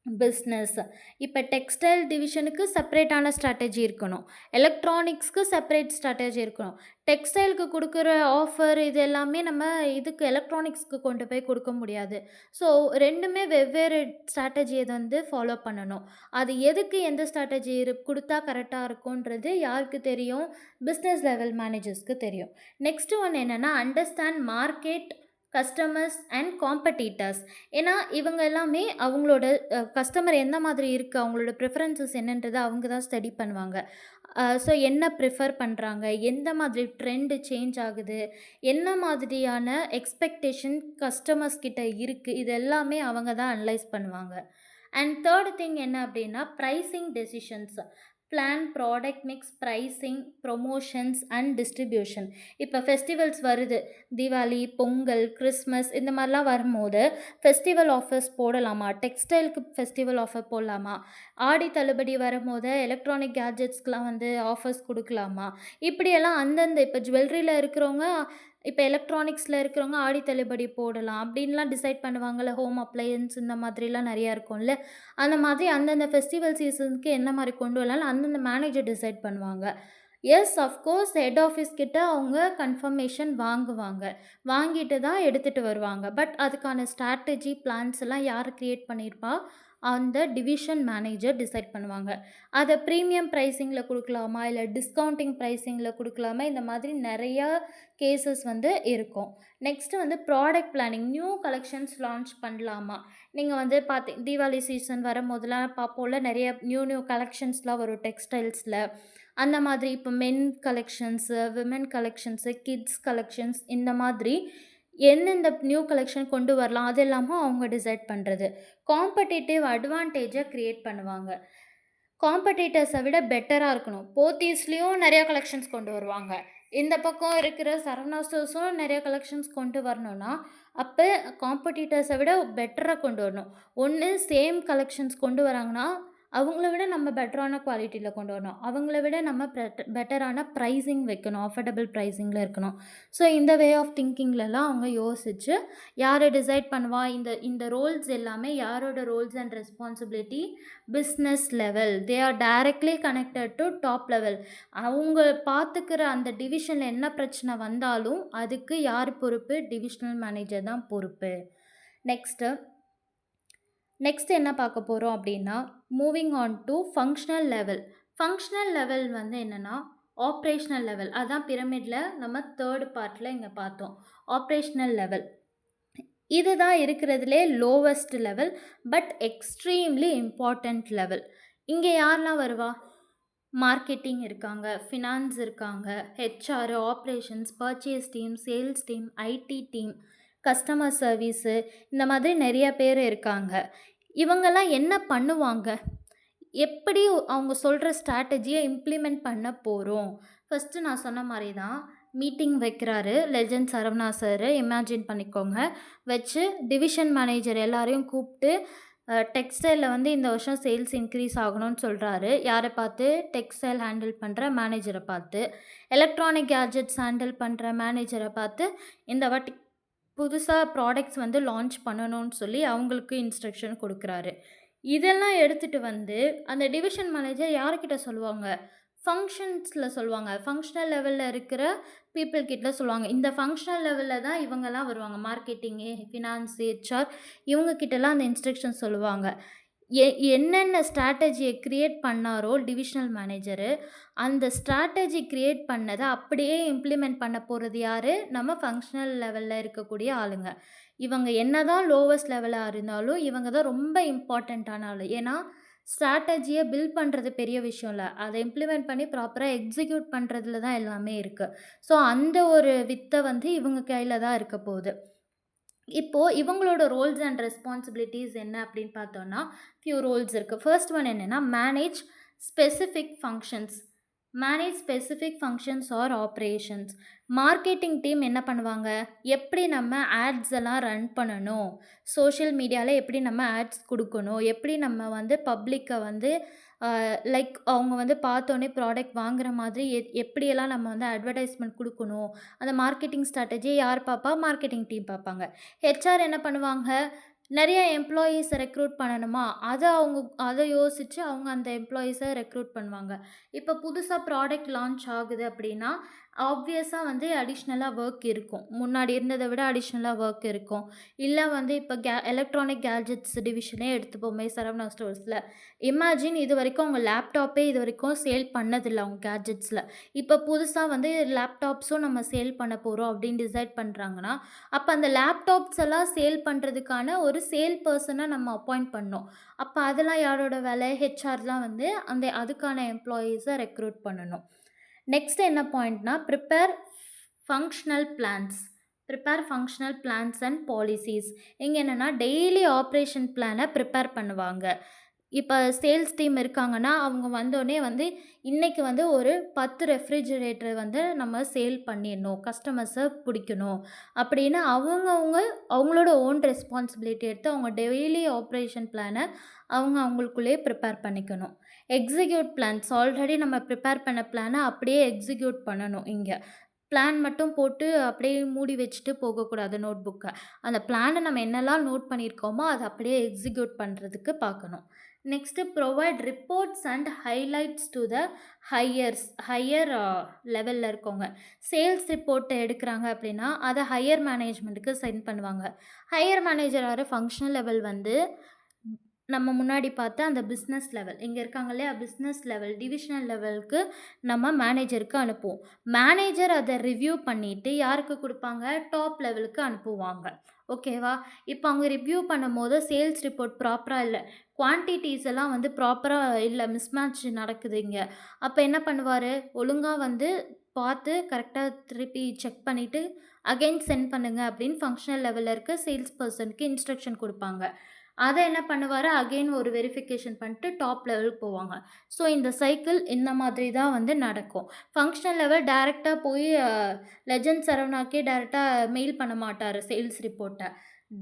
A: business. இப்போ டெக்ஸ்டைல் டிவிஷனுக்கு செப்பரேட்டான ஸ்ட்ராட்டஜி இருக்கணும், எலக்ட்ரானிக்ஸ்க்கு செப்பரேட் ஸ்ட்ராட்டஜி இருக்கணும். டெக்ஸ்டைலுக்கு கொடுக்குற ஆஃபர் இது எல்லாமே நம்ம இதுக்கு எலக்ட்ரானிக்ஸ்க்கு கொண்டு போய் கொடுக்க முடியாது. ஸோ ரெண்டுமே வெவ்வேறு ஸ்ட்ராட்டஜியை வந்து ஃபாலோ பண்ணணும். அது எதுக்கு எந்த ஸ்ட்ராட்டஜி கொடுத்தா கரெக்டாக இருக்கும்ன்றது யாருக்கு தெரியும்? பிஸ்னஸ் லெவல் மேனேஜர்ஸ்க்கு தெரியும். நெக்ஸ்ட்டு ஒன்று என்னென்னா, understand market, customers and competitors. ஏன்னா இவங்க எல்லாமே அவங்களோட கஸ்டமர் எந்த மாதிரி இருக்குது, அவங்களோட ப்ரிஃபரன்சஸ் என்னன்றதை அவங்க தான் ஸ்டடி பண்ணுவாங்க. ஸோ என்ன ப்ரிஃபர் பண்ணுறாங்க, எந்த மாதிரி ட்ரெண்டு சேஞ்ச் ஆகுது, என்ன மாதிரியான எக்ஸ்பெக்டேஷன் கஸ்டமர்ஸ் கிட்ட இருக்குது, இது எல்லாமே அவங்க தான் அனலைஸ் பண்ணுவாங்க. அண்ட் தேர்ட் திங் என்ன அப்படின்னா, pricing decisions. Plan product mix, pricing, promotions and distribution. இப்போ ஃபெஸ்டிவல்ஸ் வருது, தீபாவளி, பொங்கல், கிறிஸ்மஸ் இந்த மாதிரிலாம் வரும்போது ஃபெஸ்டிவல் ஆஃபர்ஸ் போடலாமா? டெக்ஸ்டைலுக்கு ஃபெஸ்டிவல் ஆஃபர் போடலாமா? ஆடி தள்ளுபடி வரும்போது எலக்ட்ரானிக் கேட்ஜெட்ஸ்க்கெலாம் வந்து ஆஃபர்ஸ் கொடுக்கலாமா? இப்படியெல்லாம் அந்தந்த இப்போ ஜுவல்லரியில் இருக்கிறவங்க, இப்போ எலக்ட்ரானிக்ஸில் இருக்கிறவங்க ஆடி தள்ளுபடி போடலாம் அப்படின்லாம் டிசைட் பண்ணுவாங்கள்ல. ஹோம் அப்ளையன்ஸ் இந்த மாதிரிலாம் நிறையா இருக்கும்ல. அந்த மாதிரி அந்தந்த ஃபெஸ்டிவல் சீசனுக்கு என்ன மாதிரி கொண்டு வரலாம்னு அந்தந்த மேனேஜர் டிசைட் பண்ணுவாங்க. எஸ் அஃப்கோர்ஸ் ஹெட் ஆஃபீஸ் கிட்ட அவங்க கன்ஃபர்மேஷன் வாங்குவாங்க. வாங்கிட்டு தான் எடுத்துட்டு வருவாங்க. பட் அதுக்கான ஸ்ட்ராட்டஜி, பிளான்ஸ் எல்லாம் யார் கிரியேட் பண்ணியிருப்பா? அந்த டிவிஷன் மேனேஜர் டிசைட் பண்ணுவாங்க. அத பிரீமியம் பிரைசிங்கில குடுக்கலாமா? இல்ல டிஸ்கவுண்டிங் பிரைசிங்கில குடுக்கலாமா? இந்த மாதிரி நெறையா கேஸஸ் வந்து இருக்கும். நெக்ஸ்ட்டு வந்து product planning. New collections launch பண்ணலாமா? நீங்க வந்து தீபாவளி சீசன் வரும்போதெல்லாம் பார்ப்போம்ல, நெறைய நியூ நியூ கலெக்ஷன்ஸ்லாம் வரும் டெக்ஸ்டைல்ஸ்ல. அந்த மாதிரி இப்போ men collections, women collections, kids collections இந்த மாதிரி எந்தெந்த நியூ கலெக்ஷன் கொண்டு வரலாம், அது எல்லாமும் அவங்க டிசைட் பண்ணுறது. காம்படிட்டிவ் அட்வான்டேஜை கிரியேட் பண்ணுவாங்க. காம்படிட்டர்ஸை விட பெட்டராக இருக்கணும். போத்தீஸ்லேயும் நிறையா கலெக்ஷன்ஸ் கொண்டு வருவாங்க. இந்த பக்கம் இருக்கிற சரவணா ஸ்டோர்ஸும் நிறைய கலெக்ஷன்ஸ் கொண்டு வரணும்னா, அப்போ காம்படிட்டர்ஸை விட பெட்டராக கொண்டு வரணும். ஒன்று சேம் கலெக்ஷன்ஸ் கொண்டு வராங்கன்னா, அவங்கள விட நம்ம பெட்டரான குவாலிட்டியில் கொண்டு வரணும். அவங்கள விட நம்ம பெட்டரான ப்ரைஸிங் வைக்கணும். அஃபோர்டபுள் ப்ரைஸிங்கில் இருக்கணும். ஸோ இந்த வே ஆஃப் திங்கிங்லலாம் அவங்க யோசிச்சு, யார் டிசைட் பண்ணுவா? இந்த இந்த ரோல்ஸ் எல்லாமே யாரோட roles and responsibility? Business level. They are directly connected to top level. அவங்க பார்த்துக்கிற அந்த டிவிஷனில் என்ன பிரச்சனை வந்தாலும் அதுக்கு யார் பொறுப்பு? டிவிஷனல் மேனேஜர் தான் பொறுப்பு. நெக்ஸ்ட் என்ன பார்க்க போகிறோம் அப்படின்னா, moving on to functional level. Functional level வந்து என்னென்னா, ஆப்ரேஷனல் லெவல். அதான் பிரமிடில் நம்ம தேர்ட் பார்ட்டில் இங்கே பார்த்தோம். ஆப்ரேஷனல் லெவல் இதுதான் இருக்கிறதுலே lowest level, but extremely important level. இங்கே யாரெல்லாம் வருவா? மார்க்கெட்டிங் இருக்காங்க, ஃபினான்ஸ் இருக்காங்க, HR, operations, purchase team, sales team, ID team, customer service, இந்த மாதிரி நிறைய பேர் இருக்காங்க. இவங்கெல்லாம் என்ன பண்ணுவாங்க? எப்படி அவங்க சொல்கிற ஸ்ட்ராட்டஜியை இம்ப்ளிமெண்ட் பண்ண போகிறோம்? ஃபஸ்ட்டு நான் சொன்ன மாதிரி தான் மீட்டிங் வைக்கிறாரு லெஜண்ட் சரவணா சார். இமேஜின் பண்ணிக்கோங்க. வச்சு டிவிஷன் மேனேஜர் எல்லாரையும் கூப்பிட்டு டெக்ஸ்டைலில் வந்து இந்த வருஷம் சேல்ஸ் இன்க்ரீஸ் ஆகணும்னு சொல்கிறாரு. யாரை பார்த்து? டெக்ஸ்டைல் ஹேண்டில் பண்ணுற மேனேஜரை பார்த்து. எலக்ட்ரானிக் கேட்ஜெட்ஸ் ஹேண்டில் பண்ணுற மேனேஜரை பார்த்து இந்த வாட்டி புதுசாக ப்ராடக்ட்ஸ் வந்து லான்ச் பண்ணணும்னு சொல்லி அவங்களுக்கு இன்ஸ்ட்ரக்ஷன் கொடுக்குறாரு. இதெல்லாம் எடுத்துகிட்டு வந்து அந்த டிவிஷன் மேனேஜர் யார்கிட்ட சொல்லுவாங்க? ஃபங்க்ஷன்ஸில் சொல்லுவாங்க. ஃபங்க்ஷனல் லெவலில் இருக்கிற பீப்புள் கிட்ட சொல்லுவாங்க. இந்த ஃபங்க்ஷனல் லெவலில் தான் இவங்கெல்லாம் வருவாங்க. மார்க்கெட்டிங்கு, ஃபினான்ஸ், ஹெச்ஆர் இவங்கக்கிட்டலாம் அந்த இன்ஸ்ட்ரக்ஷன் சொல்லுவாங்க. என்னென்ன ஸ்ட்ராட்டஜியை க்ரியேட் பண்ணாரோ டிவிஷனல் மேனேஜரு, அந்த ஸ்ட்ராட்டஜி க்ரியேட் பண்ணதை அப்படியே இம்ப்ளிமெண்ட் பண்ண போகிறது யார்? நம்ம ஃபங்க்ஷனல் லெவலில் இருக்கக்கூடிய ஆளுங்க. இவங்க என்ன தான் லோவஸ்ட் லெவலாக இருந்தாலும் இவங்க தான் ரொம்ப இம்பார்ட்டண்ட்டான ஆள். ஏன்னா ஸ்ட்ராட்டஜியை பில்ட் பண்ணுறது பெரிய விஷயம் இல்லை, அதை இம்ப்ளிமெண்ட் பண்ணி ப்ராப்பராக எக்ஸிக்யூட் பண்ணுறதுல தான் எல்லாமே இருக்குது. ஸோ அந்த ஒரு வித்தை வந்து இவங்க கையில் தான் இருக்க போகுது. இப்போது இவங்களோட ரோல்ஸ் அண்ட் ரெஸ்பான்சிபிலிட்டிஸ் என்ன அப்படின்னு பார்த்தோன்னா, ஃபியூ ரோல்ஸ் இருக்குது. ஃபர்ஸ்ட் ஒன் என்னென்னா, manage specific functions. Manage specific functions R operations. Marketing team என்ன பண்ணுவாங்க? எப்படி நம்ம ஆட்ஸ் எல்லாம் ரன் பண்ணணும், சோஷியல் மீடியாவில் எப்படி நம்ம ஆட்ஸ் கொடுக்கணும், எப்படி நம்ம வந்து பப்ளிக்கை வந்து லைக் அவங்க வந்து பார்த்தோன்னே ப்ராடக்ட் வாங்குற மாதிரி எப்படியெல்லாம் நம்ம வந்து அட்வர்டைஸ்மெண்ட் கொடுக்கணும், அந்த மார்க்கெட்டிங் ஸ்ட்ராட்டஜியை யார் பார்ப்பா? மார்க்கெட்டிங் டீம் பார்ப்பாங்க. ஹெச்ஆர் என்ன பண்ணுவாங்க? நிறைய எம்ப்ளாயீஸை ரெக்ரூட் பண்ணணுமா, அதை யோசித்து அவங்க அந்த எம்ப்ளாயீஸை ரெக்ரூட் பண்ணுவாங்க. இப்போ புதுசாக ப்ராடக்ட் லான்ச் ஆகுது அப்படின்னா ஆப்வியஸாக வந்து அடிஷ்னலாக ஒர்க் இருக்கும். முன்னாடி இருந்ததை விட அடிஷ்னலாக ஒர்க் இருக்கும். இல்லை வந்து இப்போ எலக்ட்ரானிக் கேட்ஜெட்ஸ் டிவிஷனே எடுத்துப்போமே சரவணா ஸ்டோர்ஸில். இமேஜின் இது வரைக்கும் அவங்க லேப்டாப்பே இது வரைக்கும் சேல் பண்ணதில்லை அவங்க கேட்ஜெட்ஸில். இப்போ புதுசாக வந்து லேப்டாப்ஸும் நம்ம சேல் பண்ண போகிறோம் அப்படின்னு டிசைட் பண்ணுறாங்கன்னா, அப்போ அந்த லேப்டாப்ஸ் எல்லாம் சேல் பண்ணுறதுக்கான ஒரு சேல் பர்சனை நம்ம அப்பாயிண்ட் பண்ணோம். அப்போ அதெல்லாம் யாரோட வேலை? ஹெச்ஆர்லாம் வந்து அதுக்கான எம்ப்ளாயீஸை ரெக்ரூட் பண்ணணும். நெக்ஸ்ட் என்ன பாயிண்ட்னா, prepare functional plans and policies. இங்கே என்னென்னா, டெய்லி ஆப்ரேஷன் பிளானை ப்ரிப்பேர் பண்ணுவாங்க. இப்போ சேல்ஸ் டீம் இருக்காங்கன்னா அவங்க வந்தோடனே வந்து இன்றைக்கி வந்து ஒரு 10 ரெஃப்ரிஜிரேட்டர் வந்து நம்ம சேல் பண்ணிடணும், கஸ்டமர்ஸை பிடிக்கணும் அப்படின்னு அவங்களோட ஓன் ரெஸ்பான்சிபிலிட்டி எடுத்து அவங்க டெய்லி ஆப்ரேஷன் பிளானை அவங்களுக்குள்ளேயே ப்ரிப்பேர் பண்ணிக்கணும். Execute plans. ஆல்ரெடி நம்ம ப்ரிப்பேர் பண்ண பிளானை அப்படியே எக்ஸிக்யூட் பண்ணணும். இங்கே பிளான் மட்டும் போட்டு அப்படியே மூடி வச்சுட்டு போகக்கூடாது நோட் புக்கை. அந்த பிளானை நம்ம என்னெல்லாம் நோட் பண்ணியிருக்கோமோ அதை அப்படியே எக்ஸிக்யூட் பண்ணுறதுக்கு பார்க்கணும். Next provide reports and highlights to the higher லெவலில் இருக்கவங்க. சேல்ஸ் ரிப்போர்ட் எடுக்கிறாங்க அப்படின்னா அதை ஹையர் மேனேஜ்மெண்ட்டுக்கு சென்ட் பண்ணுவாங்க. ஹையர் மேனேஜர் ஆகிற ஃபங்க்ஷனல் லெவல் வந்து நம்ம முன்னாடி பார்த்த அந்த பிஸ்னஸ் லெவல் இங்கே இருக்காங்க இல்லையா, பிஸ்னஸ் லெவல் டிவிஷனல் லெவலுக்கு நம்ம மேனேஜருக்கு அனுப்புவோம். மேனேஜர் அதை ரிவ்யூ பண்ணிவிட்டு யாருக்கு கொடுப்பாங்க, டாப் லெவலுக்கு அனுப்புவாங்க. ஓகேவா? இப்போ அவங்க ரிவ்யூ பண்ணும்போது சேல்ஸ் ரிப்போர்ட் ப்ராப்பராக இல்லை, குவான்டிட்டிஸ் எல்லாம் வந்து ப்ராப்பராக இல்லை, மிஸ்மேட்ச் நடக்குது இங்கே. அப்போ என்ன பண்ணுவார், ஒழுங்காக வந்து பார்த்து கரெக்டாக திருப்பி செக் பண்ணிவிட்டு அகைன் சென்ட் பண்ணுங்க அப்படின்னு ஃபங்க்ஷனல் லெவலில் இருக்க சேல்ஸ் பர்சனுக்கு இன்ஸ்ட்ரக்ஷன் கொடுப்பாங்க. அதை என்ன பண்ணுவார், அகெயின் ஒரு வெரிஃபிகேஷன் பண்ணிட்டு டாப் லெவலுக்கு போவாங்க. ஸோ இந்த சைக்கிள் இந்த மாதிரி தான் வந்து நடக்கும். ஃபங்க்ஷனல் லெவல் டைரெக்டாக போய் லெஜண்ட் சரவணாக்கே டைரெக்டாக மெயில் பண்ண மாட்டார் சேல்ஸ் ரிப்போர்ட்டை.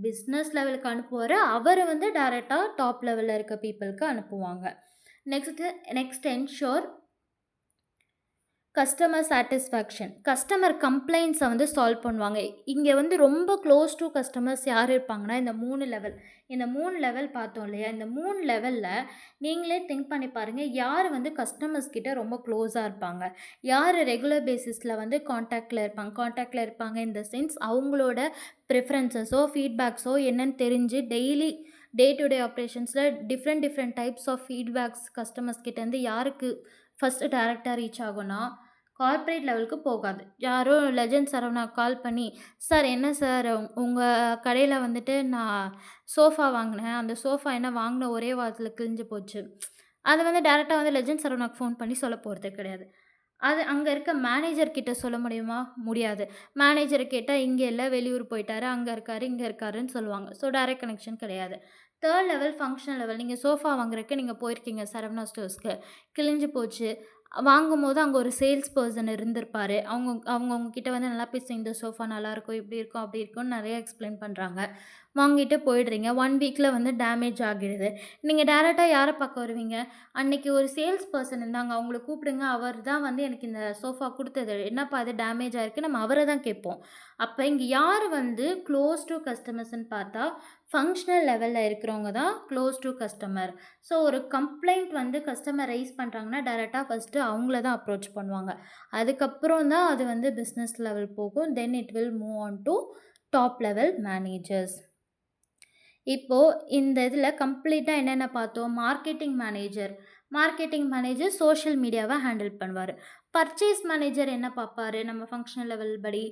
A: பிஸ்னஸ் லெவலுக்கு அனுப்புவார், அவர் வந்து டைரெக்டாக டாப் லெவலில் இருக்க பீப்புளுக்கு அனுப்புவாங்க. Next ensure customer satisfaction. Customer கம்ப்ளைண்ட்ஸை வந்து சால்வ் பண்ணுவாங்க. இங்கே வந்து ரொம்ப க்ளோஸ் டு கஸ்டமர்ஸ் யார் இருப்பாங்கன்னா இந்த 3 லெவல். இந்த 3 லெவல் பார்த்தோம் இல்லையா, இந்த 3 லெவலில் நீங்களே திங்க் பண்ணி பாருங்கள், யார் வந்து கஸ்டமர்ஸ் கிட்ட ரொம்ப க்ளோஸாக இருப்பாங்க, யார் ரெகுலர் பேசிஸில் வந்து காண்டாக்டில் இருப்பாங்க இந்த சென்ஸ் அவங்களோட ப்ரிஃபரன்சஸோ ஃபீட்பேக்ஸோ என்னன்னு தெரிஞ்சு டெய்லி டே டு டே ஆப்ரேஷன்ஸில் different types of feedbacks customers கிட்டேருந்து யாருக்கு ஃபஸ்ட்டு டைரெக்டாக ரீச் ஆகும்னா கார்ப்பரேட் லெவலுக்கு போகாது. யாரோ லெஜண்ட் சரவணா கால் பண்ணி, சார் என்ன சார் உங்கள் கடையில் வந்துட்டு நான் சோஃபா வாங்கினேன், அந்த சோஃபா என்ன வாங்கின ஒரே வாரத்தில் கிழிஞ்சு போச்சு, அதை வந்து டேரெக்டாக வந்து லெஜண்ட் சரவணாக்கு ஃபோன் பண்ணி சொல்ல போகிறது கிடையாது. அது அங்கே இருக்க மேனேஜர் கிட்ட சொல்ல முடியுமா, முடியாது. மேனேஜரை கேட்டால் இங்கே இல்லை, வெளியூர் போயிட்டாரு, அங்கே இருக்காரு இங்கே இருக்காருன்னு சொல்லுவாங்க. ஸோ டைரக்ட் கனெக்ஷன் கிடையாது. Third level functional level. நீங்கள் சோஃபா வாங்குறதுக்கு நீங்கள் போயிருக்கீங்க சரவணா ஸ்டோர்ஸ்க்கு, கிழிஞ்சு போச்சு. வாங்கும்போது அங்கே ஒரு சேல்ஸ் பர்சன் இருந்திருப்பார். அவங்க உங்ககிட்ட வந்து நல்லா பேசி இந்த சோஃபா நல்லாயிருக்கும், இப்படி இருக்கும் அப்படி இருக்கும்னு நிறைய எக்ஸ்பிளைன் பண்ணுறாங்க. வாங்கிட்டு போயிடுறீங்க. 1 வீக்கில் வந்து டேமேஜ் ஆகிடுது. நீங்கள் டேரெக்டாக யாரை பார்க்க வருவீங்க, அன்றைக்கி ஒரு சேல்ஸ் பர்சன் இருந்தாங்க, அவங்கள கூப்பிடுங்க, அவர் தான் வந்து எனக்கு இந்த சோஃபா கொடுத்தது, என்னப்பா அது டேமேஜ் ஆகிருக்கு, நம்ம அவரை தான் கேட்போம். அப்போ இங்கே யார் வந்து க்ளோஸ் டு கஸ்டமர்ஸ்ன்னு பார்த்தா ஃபங்க்ஷனல் லெவலில் இருக்கிறவங்க தான் க்ளோஸ் டு கஸ்டமர். ஸோ ஒரு கம்ப்ளைண்ட் வந்து கஸ்டமர் ரைஸ் பண்ணுறாங்கன்னா டைரெக்டாக ஃபஸ்ட்டு அவங்கள தான் அப்ரோச் பண்ணுவாங்க. அதுக்கப்புறம் தான் அது வந்து பிஸ்னஸ் லெவல் போகும். Then it will move on to top level managers. இப்போது இந்த இதில் கம்ப்ளீட்டாக என்னென்ன பார்த்தோம், மார்க்கெட்டிங் மேனேஜர் சோஷியல் மீடியாவை ஹேண்டில் பண்ணுவார். பர்ச்சேஸ் மேனேஜர் என்ன பார்ப்பார், நம்ம ஃபங்க்ஷனல் லெவல் படி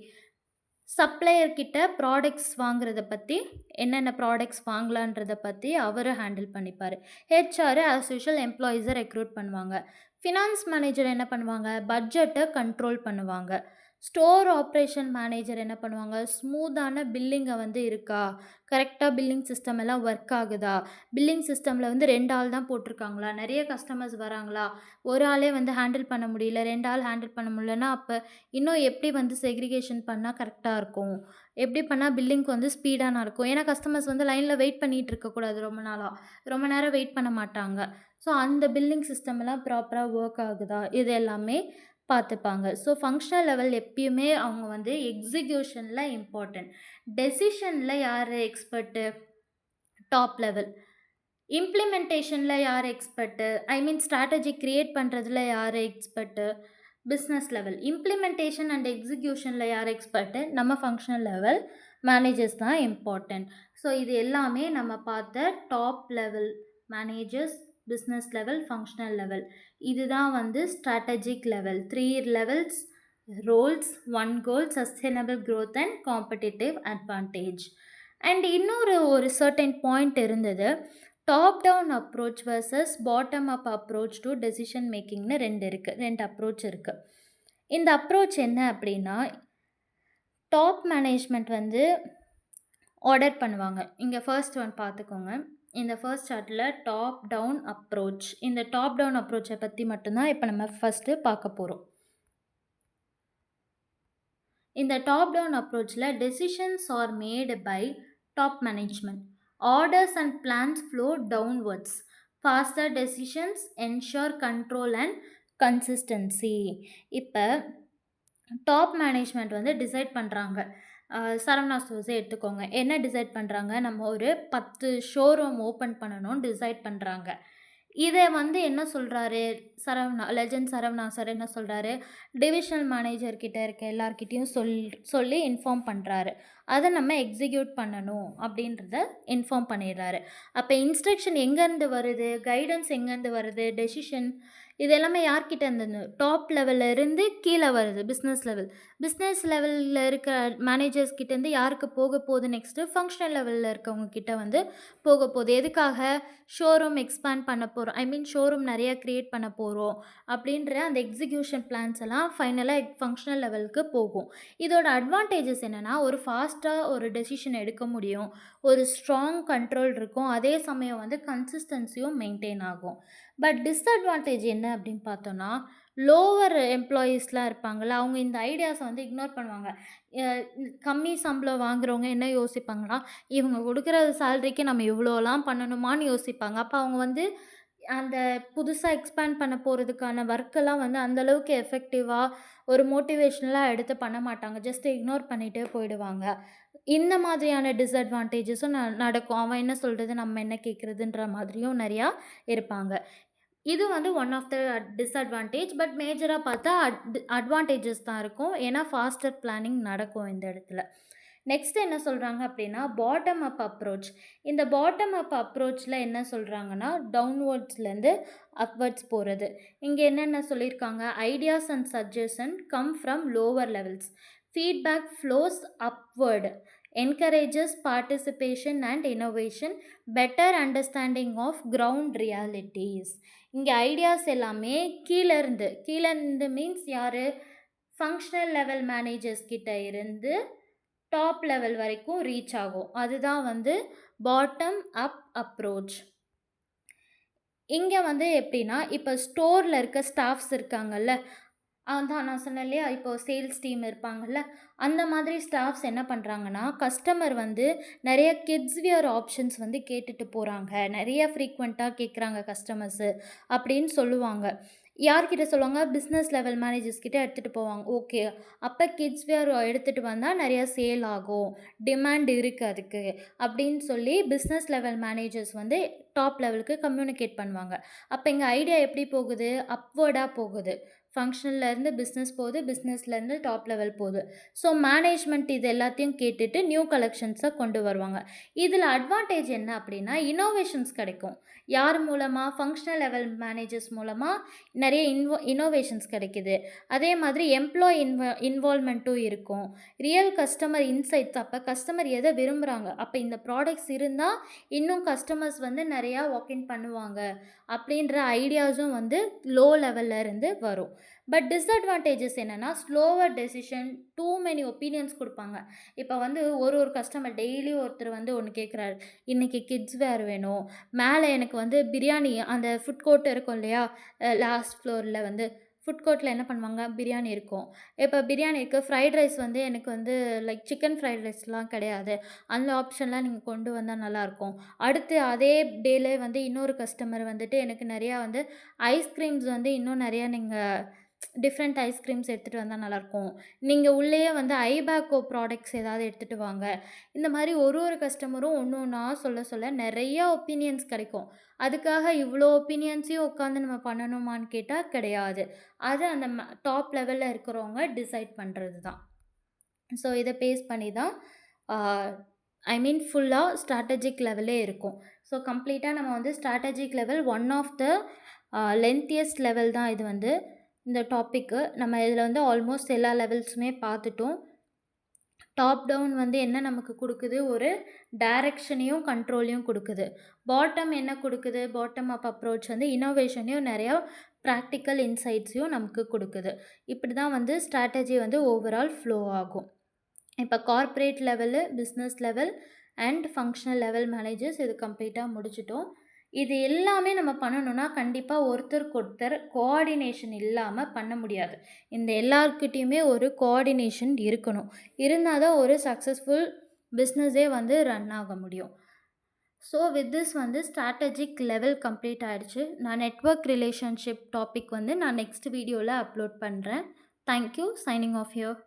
A: சப்ளையர் கிட்ட ப்ராடக்ட்ஸ் வாங்குறத பற்றி, என்னென்ன ப்ராடக்ட்ஸ் வாங்கலான்றதை பற்றி அவர் ஹேண்டில் பண்ணிப்பார். ஹெச்ஆர் ஆஸ் யூஷுவல் எம்ப்ளாயீஸை ரெக்ரூட் பண்ணுவாங்க. ஃபினான்ஸ் மேனேஜர் என்ன பண்ணுவாங்க, பட்ஜெட்டை கண்ட்ரோல் பண்ணுவாங்க. ஸ்டோர் ஆப்ரேஷன் மேனேஜர் என்ன பண்ணுவாங்க, ஸ்மூத்தான பில்லிங்கை வந்து இருக்கா, கரெக்டாக பில்லிங் சிஸ்டம் எல்லாம் ஒர்க் ஆகுதா, பில்லிங் சிஸ்டமில் வந்து 2 ஆள் தான் போட்டிருக்காங்களா, நிறைய கஸ்டமர்ஸ் வராங்களா, ஒரு ஆளே வந்து ஹேண்டில் பண்ண முடியல, 2 ஆள் ஹேண்டில் பண்ண முடியலன்னா அப்போ இன்னும் எப்படி வந்து செக்ரிகேஷன் பண்ணால் கரெக்டாக இருக்கும், எப்படி பண்ணால் பில்லிங்க்கு வந்து ஸ்பீடாக இருக்கும். ஏன்னா கஸ்டமர்ஸ் வந்து லைனில் வெயிட் பண்ணிகிட்டு இருக்கக்கூடாது, ரொம்ப நேரம் வெயிட் பண்ண மாட்டாங்க. ஸோ அந்த பில்லிங் சிஸ்டம் எல்லாம் ப்ராப்பராக ஒர்க் ஆகுதா, இது எல்லாமே பார்த்துப்பாங்க. ஸோ ஃபங்க்ஷனல் லெவல் எப்பயுமே அவங்க வந்து எக்ஸிக்யூஷனில் இம்பார்ட்டன்ட். டெசிஷனில் யார் எக்ஸ்பர்ட்டு, டாப் லெவல். இம்ப்ளிமெண்டேஷனில் யார் expert, I mean strategy create பண்ணுறதுல யார் expert, business level. Implementation and எக்ஸிக்யூஷனில் யார் எக்ஸ்பர்ட்டு, நம்ம ஃபங்க்ஷனல் லெவல் மேனேஜர்ஸ் தான் இம்பார்ட்டன்ட். ஸோ இது எல்லாமே நம்ம பார்த்த top level managers, business level, functional level. இதுதான் வந்து strategic level. 3 levels, roles, 1 goal, sustainable growth and competitive advantage. And ஒரு சர்டன் பாயிண்ட் இருந்தது, top down approach versus bottom up approach to decision மேக்கிங்னு 2 அப்ரோச் இருக்குது. இந்த அப்ரோச் என்ன அப்படின்னா, டாப் மேனேஜ்மெண்ட் வந்து ஆர்டர் பண்ணுவாங்க. இங்கே ஃபர்ஸ்ட் ஒன் பார்த்துக்கோங்க. இந்த ஃபர்ஸ்ட் சார்ட்டில் டாப் டவுன் அப்ரோச். இந்த டாப் டவுன் அப்ரோச்சை பற்றி மட்டும்தான் இப்போ நம்ம ஃபஸ்ட்டு பார்க்க போகிறோம். இந்த டாப் டவுன் அப்ரோச்சில் decisions are made by top management. Orders and plans flow downwards. Faster decisions ensure control and consistency. இப்போ டாப் மேனேஜ்மெண்ட் வந்து டிசைட் பண்ணுறாங்க. சரவணா ஸ்டோர்ஸே எடுத்துக்கோங்க. என்ன டிசைட் பண்ணுறாங்க, நம்ம ஒரு 10 ஷோரூம் ஓப்பன் பண்ணணும்னு டிசைட் பண்ணுறாங்க. இத வந்து என்ன சொல்றாரு, லெஜண்ட் சரவணா சார் என்ன சொல்றாரு, டிவிஷனல் மேனேஜர் கிட்ட இருக்க எல்லார்கிட்டயும் சொல்லி இன்ஃபார்ம் பண்றாரு. அத நம்ம எக்ஸிக்யூட் பண்ணணும் அப்படின்றத இன்ஃபார்ம் பண்ணிடுறாரு. அப்ப இன்ஸ்ட்ரக்ஷன் எங்கேருந்து வருது, கைடன்ஸ் எங்கேருந்து வருது, டெசிஷன் இது எல்லாமே யார்கிட்ட இருந்துன்னு டாப் லெவல்ல இருந்து கீழ வருது பிசினஸ் லெவல். பிசினஸ் லெவல்ல இருக்க மேனேஜர்ஸ் கிட்டேருந்து யாருக்கு போக போகுது நெக்ஸ்ட்டு ஃபங்ஷனல் லெவல்ல இருக்கவங்க கிட்ட வந்து போக போகுது. எதுக்காக? ஷோரூம் எக்ஸ்பேண்ட் பண்ண போறோம். ஷோரூம் நெறைய கிரியேட் பண்ண போறோம். அப்படின்ற அந்த எக்ஸிக்யூஷன் பிளான்ஸ் எல்லாம் ஃபைனலா ஃபங்ஷனல் லெவலுக்கு போகும். இதோட அட்வான்டேஜஸ் என்னன்னா, ஒரு ஃபாஸ்ட்டா ஒரு டெசிஷன் எடுக்க முடியும். ஒரு ஸ்ட்ராங் கண்ட்ரோல் இருக்கும். அதே சமயம் வந்து கன்சிஸ்டன்சியும் மெயின்டெயின் ஆகும். பட் டிஸ்அட்வான்டேஜ் என்ன அப்படின்னு பார்த்தோம்னா, லோவர் எம்ப்ளாயீஸ்லாம் இருப்பாங்கல்ல, அவங்க இந்த ஐடியாஸ வந்து இக்னோர் பண்ணுவாங்க. அ கம்மி சம்பளம் வாங்குறவங்க என்ன யோசிப்பாங்கன்னா, இவங்க குடுக்குற சேலரிக்கு நம்ம இவ்வளோலாம் பண்ணணுமான்னு யோசிப்பாங்க. அப்ப அவங்க வந்து அந்த புதுசா எக்ஸ்பேண்ட் பண்ண போறதுக்கான ஒர்க்கெல்லாம் வந்து அந்த அளவுக்கு எஃபெக்டிவா, ஒரு மோட்டிவேஷனலா எடுத்து பண்ண மாட்டாங்க. ஜஸ்ட் இக்னோர் பண்ணிட்டே போயிடுவாங்க. இந்த மாதிரியான டிஸ்அட்வான்டேஜஸும் நடக்கும். அவன் என்ன சொல்றது, நம்ம என்ன கேட்குறதுன்ற மாதிரியும் நெறையா இருப்பாங்க. இது வந்து one of the disadvantage. But மேஜரா பார்த்தா அட்வான்டேஜஸ் தான் இருக்கும். ஏன்னா ஃபாஸ்டர் பிளானிங் நடக்கும் இந்த இடத்துல. நெக்ஸ்ட் என்ன சொல்றாங்க அப்படின்னா, பாட்டம் அப் அப்ரோச். இந்த பாட்டம் அப் அப்ரோச்ல என்ன சொல்றாங்கன்னா, டவுன்வர்ட்ஸ்லேருந்து அப்வர்ட்ஸ் போறது. இங்க என்னென்ன சொல்லியிருக்காங்க, ideas and suggestion come from lower levels. Feedback flows upward. Encourages participation and innovation. Better understanding of ground realities. இங்கே ஐடியாஸ் எல்லாமே கீழேருந்து மீன்ஸ் யார்? ஃபங்க்ஷனல் லெவல் மேனேஜர்ஸ் கிட்ட இருந்து டாப் லெவல் வரைக்கும் ரீச் ஆகும். அதுதான் வந்து பாட்டம் அப் அப்ரோச். இங்கே வந்து எப்படின்னா, இப்போ ஸ்டோரில் இருக்க ஸ்டாஃப்ஸ் இருக்காங்கல்ல, அதான் நான் சொன்னேன் இல்லையா, இப்போ சேல்ஸ் டீம் இருப்பாங்கல்ல, அந்த மாதிரி ஸ்டாஃப்ஸ் என்ன பண்ணுறாங்கன்னா, கஸ்டமர் வந்து நிறைய கிட்ஸ் வியர் ஆப்ஷன்ஸ் வந்து கேட்டுட்டு போகிறாங்க. நிறைய ஃப்ரீக்வெண்ட்டாக கேட்குறாங்க கஸ்டமர்ஸு அப்படின்னு சொல்லுவாங்க. யார்கிட்ட சொல்லுவாங்க? பிஸ்னஸ் லெவல் மேனேஜர்ஸ் கிட்ட எடுத்துகிட்டு போவாங்க. ஓகே, அப்போ கிட்ஸ் வியர் எடுத்துகிட்டு வந்தால் நிறையா சேல் ஆகும், டிமாண்ட் இருக்குது அதுக்கு அப்படின்னு சொல்லி பிஸ்னஸ் லெவல் மேனேஜர்ஸ் வந்து டாப் லெவலுக்கு கம்யூனிகேட் பண்ணுவாங்க. அப்போ இங்கே ஐடியா எப்படி போகுது? அப்வர்டாக போகுது. ஃபங்க்ஷன்லேருந்து பிஸ்னஸ் போகுது, பிஸ்னஸ்லேருந்து டாப் லெவல் போகுது. ஸோ மேனேஜ்மெண்ட் இது எல்லாத்தையும் கேட்டுட்டு நியூ கலெக்ஷன்ஸை கொண்டு வருவாங்க. இதில் அட்வான்டேஜ் என்ன அப்படின்னா, இன்னோவேஷன்ஸ் கிடைக்கும். யார் மூலமாக? ஃபங்க்ஷனல் லெவல் மேனேஜர்ஸ் மூலமாக நிறைய இன்னோவேஷன்ஸ் கிடைக்குது. அதே மாதிரி எம்ப்ளாயி இன்வால்மெண்ட்டும் இருக்கும். Real customer insights. அப்போ கஸ்டமர் எதை விரும்புகிறாங்க, அப்போ இந்த ப்ராடக்ட்ஸ் இருந்தால் இன்னும் கஸ்டமர்ஸ் வந்து நிறையா வாக்கின் பண்ணுவாங்க அப்படின்ற ஐடியாஸும் வந்து லோ லெவல்ல இருந்து வரும். பட் டிஸ்அட்வான்டேஜஸ் என்னென்னா, slower decision, too many opinions கொடுப்பாங்க. இப்போ வந்து ஒரு கஸ்டமர் டெய்லி ஒருத்தர் வந்து ஒன்று கேட்குறாரு, இன்றைக்கி கிட்ஸ் வேர் வேணும், மேலே எனக்கு வந்து பிரியாணி, அந்த ஃபுட் கோர்ட் இருக்கும் இல்லையா, லாஸ்ட் ஃப்ளோரில் வந்து ஃபுட் கோர்ட்டில் என்ன பண்ணுவாங்க, பிரியாணி இருக்கும். இப்போ பிரியாணி இருக்குது, ஃப்ரைட் ரைஸ் வந்து எனக்கு வந்து லைக் சிக்கன் ஃப்ரைட் ரைஸ்லாம் கிடையாது, அந்த ஆப்ஷன்லாம் நீங்கள் கொண்டு வந்தால் நல்லாயிருக்கும். அடுத்து அதே டேலே வந்து இன்னொரு கஸ்டமர் வந்துட்டு, எனக்கு நிறையா வந்து ஐஸ்கிரீம்ஸ் வந்து இன்னும் நிறையா நீங்கள் டிஃப்ரெண்ட் ஐஸ்கிரீம்ஸ் எடுத்துகிட்டு வந்தால் நல்லாயிருக்கும். நீங்கள் உள்ளேயே வந்து ஐபேக்கோ ப்ராடக்ட்ஸ் ஏதாவது எடுத்துகிட்டு வாங்க. இந்த மாதிரி ஒரு கஸ்டமரும் ஒன்று ஒன்றா சொல்ல நிறைய ஒப்பீனியன்ஸ் கிடைக்கும். அதுக்காக இவ்வளோ ஒப்பீனியன்ஸையும் உட்காந்து நம்ம பண்ணணுமான்னு கேட்டால் கிடையாது. அது அந்த டாப் லெவலில் இருக்கிறவங்க டிசைட் பண்ணுறது தான். ஸோ இதை பேஸ் பண்ணி தான் ஃபுல்லாக ஸ்ட்ராட்டஜிக் லெவலே இருக்கும். ஸோ கம்ப்ளீட்டாக நம்ம வந்து strategic level one of the lengthiest level தான் இது வந்து இந்த டாப்பிக்கு. நம்ம இதில் வந்து ஆல்மோஸ்ட் எல்லா லெவல்ஸுமே பார்த்துட்டோம். டாப் டவுன் வந்து என்ன நமக்கு கொடுக்குது? ஒரு டைரக்ஷனையும் கண்ட்ரோலையும் கொடுக்குது. பாட்டம் என்ன கொடுக்குது? பாட்டம் அப் அப்ரோச் வந்து இன்னோவேஷனையும் நிறையா ப்ராக்டிக்கல் இன்சைட்ஸையும் நமக்கு கொடுக்குது. இப்படி தான் வந்து ஸ்ட்ராட்டஜி வந்து ஓவரால் ஃப்ளோ ஆகும். இப்போ corporate level, business level and functional level managers இது கம்ப்ளீட்டாக முடிச்சிட்டோம். இது எல்லாமே நம்ம பண்ணணும்னா கண்டிப்பாக ஒருத்தருக்கு ஒருத்தர் கோஆர்டினேஷன் இல்லாமல் பண்ண முடியாது. இந்த எல்லாருக்கிட்டேயுமே ஒரு கோஆர்டினேஷன் இருக்கணும். இருந்தால் தான் ஒரு சக்ஸஸ்ஃபுல் பிஸ்னஸே வந்து ரன் ஆக முடியும். ஸோ வித் திஸ் வந்து ஸ்ட்ராட்டஜிக் லெவல் கம்ப்ளீட் ஆகிடுச்சு. நான் நெட்வொர்க் ரிலேஷன்ஷிப் டாபிக் வந்து நான் நெக்ஸ்ட் வீடியோவில் அப்லோட் பண்ணுறேன். தேங்க்யூ. Signing off here.